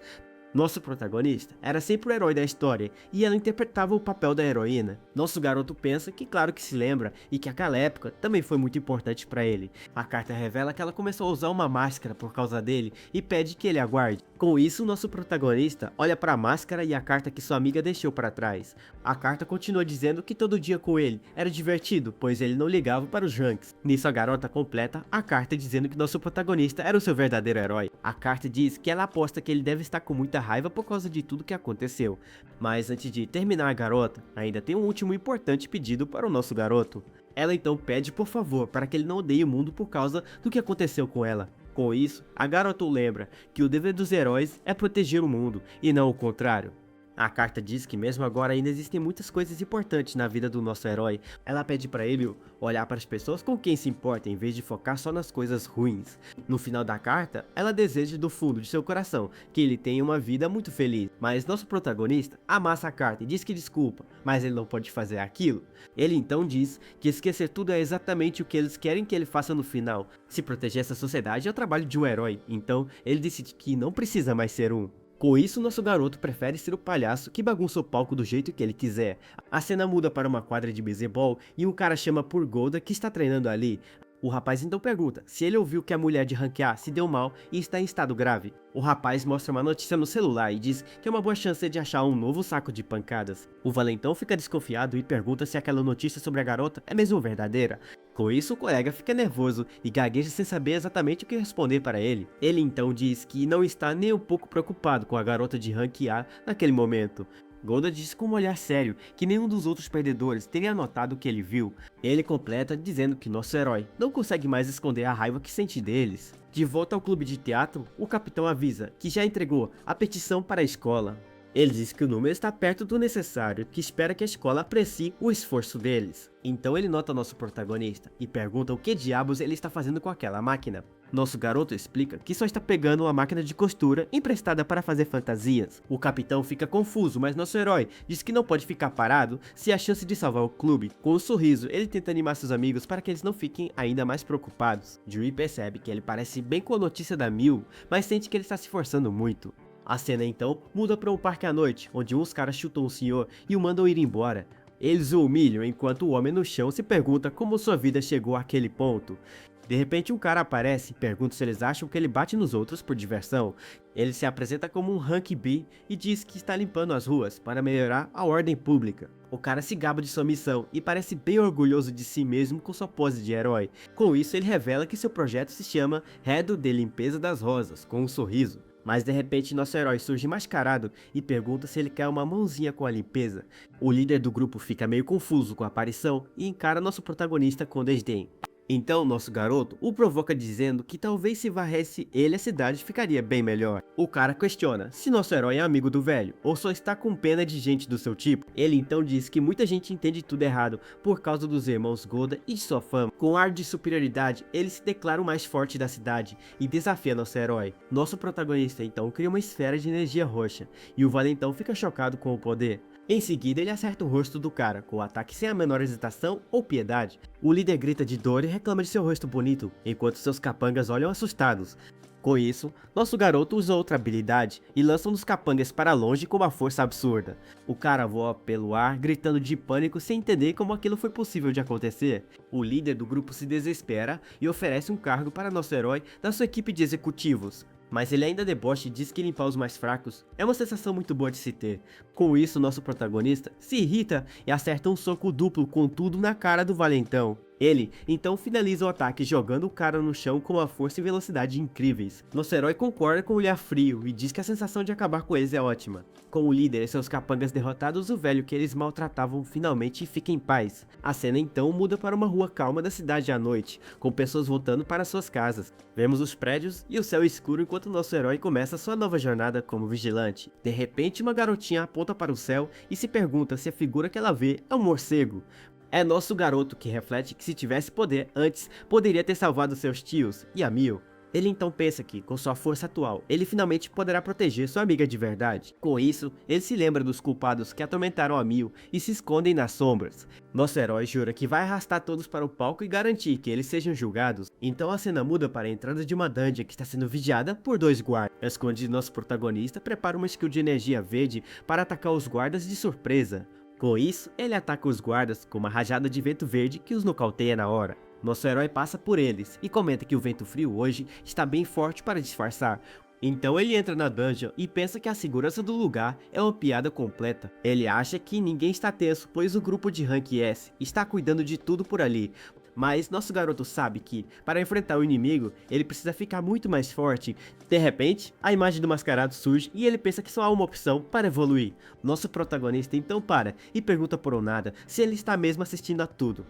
Nosso protagonista era sempre o herói da história e ela interpretava o papel da heroína. Nosso garoto pensa que claro que se lembra e que aquela época também foi muito importante para ele. A carta revela que ela começou a usar uma máscara por causa dele e pede que ele aguarde. Com isso, nosso protagonista olha para a máscara e a carta que sua amiga deixou para trás. A carta continua dizendo que todo dia com ele era divertido, pois ele não ligava para os ranks. Nisso a garota completa a carta dizendo que nosso protagonista era o seu verdadeiro herói. A carta diz que ela aposta que ele deve estar com muita raiva por causa de tudo que aconteceu. Mas antes de terminar a garota, ainda tem um último importante pedido para o nosso garoto. Ela então pede por favor para que ele não odeie o mundo por causa do que aconteceu com ela. Com isso, a garota o lembra que o dever dos heróis é proteger o mundo e não o contrário. A carta diz que mesmo agora ainda existem muitas coisas importantes na vida do nosso herói. Ela pede para ele olhar para as pessoas com quem se importa em vez de focar só nas coisas ruins. No final da carta, ela deseja do fundo de seu coração que ele tenha uma vida muito feliz. Mas nosso protagonista amassa a carta e diz que desculpa, mas ele não pode fazer aquilo. Ele então diz que esquecer tudo é exatamente o que eles querem que ele faça no final. Se proteger essa sociedade é o trabalho de um herói, então ele decide que não precisa mais ser um. Com isso, nosso garoto prefere ser o palhaço que bagunça o palco do jeito que ele quiser. A cena muda para uma quadra de beisebol e um cara chama por Golda que está treinando ali. O rapaz então pergunta se ele ouviu que a mulher de rank A se deu mal e está em estado grave. O rapaz mostra uma notícia no celular e diz que é uma boa chance de achar um novo saco de pancadas. O valentão fica desconfiado e pergunta se aquela notícia sobre a garota é mesmo verdadeira. Com isso, o colega fica nervoso e gagueja sem saber exatamente o que responder para ele. Ele então diz que não está nem um pouco preocupado com a garota de rank A naquele momento. Golda diz com um olhar sério que nenhum dos outros perdedores teria notado o que ele viu. Ele completa dizendo que nosso herói não consegue mais esconder a raiva que sente deles. De volta ao clube de teatro, o capitão avisa que já entregou a petição para a escola. Ele diz que o número está perto do necessário, que espera que a escola aprecie o esforço deles. Então ele nota nosso protagonista e pergunta o que diabos ele está fazendo com aquela máquina. Nosso garoto explica que só está pegando uma máquina de costura emprestada para fazer fantasias. O capitão fica confuso, mas nosso herói diz que não pode ficar parado se há chance de salvar o clube. Com um sorriso, ele tenta animar seus amigos para que eles não fiquem ainda mais preocupados. Dewey percebe que ele parece bem com a notícia da Mil, mas sente que ele está se esforçando muito. A cena então muda para um parque à noite, onde uns caras chutam o senhor e o mandam ir embora. Eles o humilham enquanto o homem no chão se pergunta como sua vida chegou àquele ponto. De repente um cara aparece e pergunta se eles acham que ele bate nos outros por diversão. Ele se apresenta como um rank B e diz que está limpando as ruas para melhorar a ordem pública. O cara se gaba de sua missão e parece bem orgulhoso de si mesmo com sua pose de herói. Com isso ele revela que seu projeto se chama Redo de Limpeza das Rosas, com um sorriso. Mas de repente nosso herói surge mascarado e pergunta se ele quer uma mãozinha com a limpeza. O líder do grupo fica meio confuso com a aparição e encara nosso protagonista com desdém. Então nosso garoto o provoca dizendo que talvez se varresse ele a cidade ficaria bem melhor. O cara questiona se nosso herói é amigo do velho ou só está com pena de gente do seu tipo. Ele então diz que muita gente entende tudo errado por causa dos irmãos Golda e de sua fama. Com ar de superioridade, ele se declara o mais forte da cidade e desafia nosso herói. Nosso protagonista então cria uma esfera de energia roxa e o valentão fica chocado com o poder. Em seguida, ele acerta o rosto do cara, com o ataque sem a menor hesitação ou piedade. O líder grita de dor e reclama de seu rosto bonito, enquanto seus capangas olham assustados. Com isso, nosso garoto usa outra habilidade e lança um dos capangas para longe com uma força absurda. O cara voa pelo ar, gritando de pânico sem entender como aquilo foi possível de acontecer. O líder do grupo se desespera e oferece um cargo para nosso herói da sua equipe de executivos. mas ele ainda debocha e diz que limpar os mais fracos é uma sensação muito boa de se ter. Com isso, nosso protagonista se irrita e acerta um soco duplo com tudo na cara do valentão. Ele, então, finaliza o ataque jogando o cara no chão com uma força e velocidade incríveis. Nosso herói concorda com o olhar frio e diz que a sensação de acabar com eles é ótima. Com o líder e seus capangas derrotados, o velho que eles maltratavam finalmente fica em paz. A cena então muda para uma rua calma da cidade à noite, com pessoas voltando para suas casas. Vemos os prédios e o céu escuro enquanto nosso herói começa sua nova jornada como vigilante. De repente, uma garotinha aponta para o céu e se pergunta se a figura que ela vê é um morcego. É nosso garoto que reflete que se tivesse poder antes, poderia ter salvado seus tios e a Mil. Ele então pensa que, com sua força atual, ele finalmente poderá proteger sua amiga de verdade. Com isso, ele se lembra dos culpados que atormentaram a Mil e se escondem nas sombras. Nosso herói jura que vai arrastar todos para o palco e garantir que eles sejam julgados. Então a cena muda para a entrada de uma dungeon que está sendo vigiada por 2 guardas. Esconde nosso protagonista prepara uma skill de energia verde para atacar os guardas de surpresa. Com isso, ele ataca os guardas com uma rajada de vento verde que os nocauteia na hora. Nosso herói passa por eles e comenta que o vento frio hoje está bem forte para disfarçar. Então ele entra na dungeon e pensa que a segurança do lugar é uma piada completa. Ele acha que ninguém está tenso, pois o grupo de Rank S está cuidando de tudo por ali. Mas nosso garoto sabe que, para enfrentar o inimigo, ele precisa ficar muito mais forte. De repente, a imagem do mascarado surge e ele pensa que só há uma opção para evoluir. Nosso protagonista então para e pergunta por nada se ele está mesmo assistindo a tudo.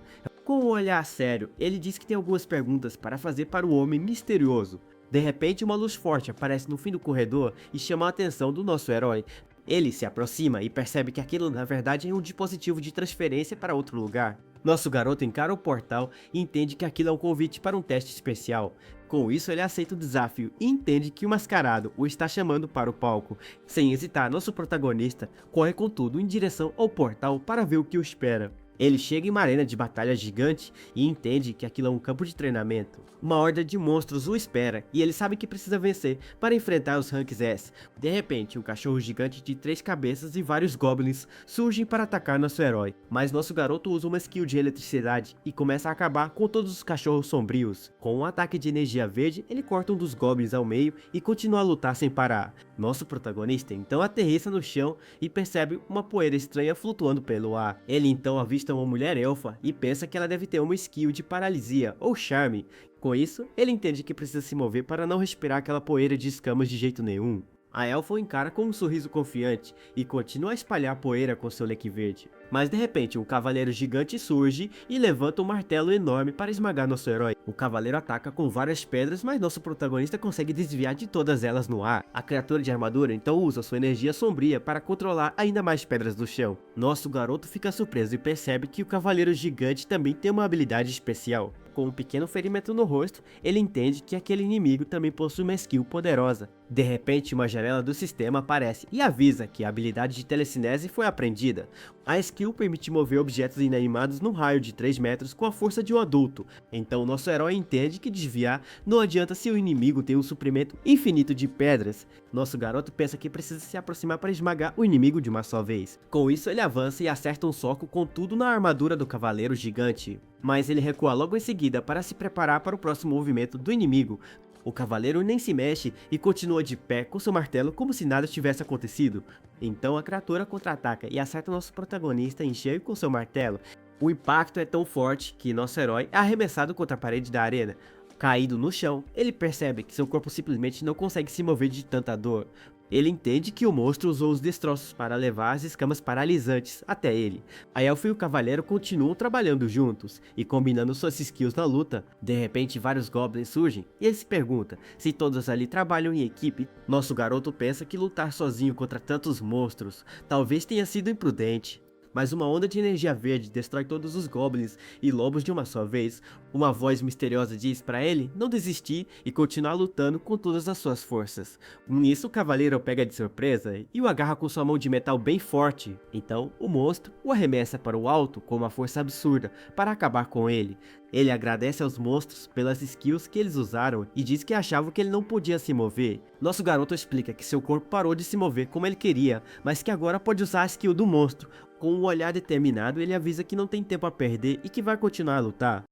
Com um olhar sério, ele diz que tem algumas perguntas para fazer para o homem misterioso. De repente, uma luz forte aparece no fim do corredor e chama a atenção do nosso herói. Ele se aproxima e percebe que aquilo na verdade é um dispositivo de transferência para outro lugar. Nosso garoto encara o portal e entende que aquilo é um convite para um teste especial. Com isso, ele aceita o desafio e entende que o mascarado o está chamando para o palco. Sem hesitar, nosso protagonista corre com tudo em direção ao portal para ver o que o espera. Ele chega em uma arena de batalha gigante e entende que aquilo é um campo de treinamento. Uma horda de monstros o espera e ele sabe que precisa vencer para enfrentar os Ranks S. De repente, um cachorro gigante de 3 cabeças e vários goblins surgem para atacar nosso herói. Mas nosso garoto usa uma skill de eletricidade e começa a acabar com todos os cachorros sombrios. Com um ataque de energia verde, ele corta um dos goblins ao meio e continua a lutar sem parar. Nosso protagonista então aterrissa no chão e percebe uma poeira estranha flutuando pelo ar. Ele então avista uma mulher elfa e pensa que ela deve ter uma skill de paralisia ou charme. Com isso, ele entende que precisa se mover para não respirar aquela poeira de escamas de jeito nenhum. A elfa o encara com um sorriso confiante e continua a espalhar poeira com seu leque verde. Mas de repente um cavaleiro gigante surge e levanta um martelo enorme para esmagar nosso herói. O cavaleiro ataca com várias pedras, mas nosso protagonista consegue desviar de todas elas no ar. A criatura de armadura então usa sua energia sombria para controlar ainda mais pedras do chão. Nosso garoto fica surpreso e percebe que o cavaleiro gigante também tem uma habilidade especial. Com um pequeno ferimento no rosto, ele entende que aquele inimigo também possui uma skill poderosa. De repente, uma janela do sistema aparece e avisa que a habilidade de telecinese foi aprendida. A skill permite mover objetos inanimados num raio de 3 metros com a força de um adulto. Então nosso herói entende que desviar não adianta se o inimigo tem um suprimento infinito de pedras. Nosso garoto pensa que precisa se aproximar para esmagar o inimigo de uma só vez. Com isso ele avança e acerta um soco com tudo na armadura do cavaleiro gigante. Mas ele recua logo em seguida para se preparar para o próximo movimento do inimigo. O cavaleiro nem se mexe e continua de pé com seu martelo como se nada tivesse acontecido. Então a criatura contra-ataca e acerta nosso protagonista em cheio com seu martelo. O impacto é tão forte que nosso herói é arremessado contra a parede da arena. Caído no chão, ele percebe que seu corpo simplesmente não consegue se mover de tanta dor. Ele entende que o monstro usou os destroços para levar as escamas paralisantes até ele. A elfa e o cavaleiro continuam trabalhando juntos e combinando suas skills na luta. De repente vários goblins surgem e ele se pergunta se todos ali trabalham em equipe. Nosso garoto pensa que lutar sozinho contra tantos monstros talvez tenha sido imprudente. Mas uma onda de energia verde destrói todos os goblins e lobos de uma só vez. Uma voz misteriosa diz para ele não desistir e continuar lutando com todas as suas forças. Nisso o cavaleiro o pega de surpresa e o agarra com sua mão de metal bem forte. Então o monstro o arremessa para o alto com uma força absurda para acabar com ele. Ele agradece aos monstros pelas skills que eles usaram e diz que achavam que ele não podia se mover. Nosso garoto explica que seu corpo parou de se mover como ele queria, mas que agora pode usar a skill do monstro. Com um olhar determinado, ele avisa que não tem tempo a perder e que vai continuar a lutar.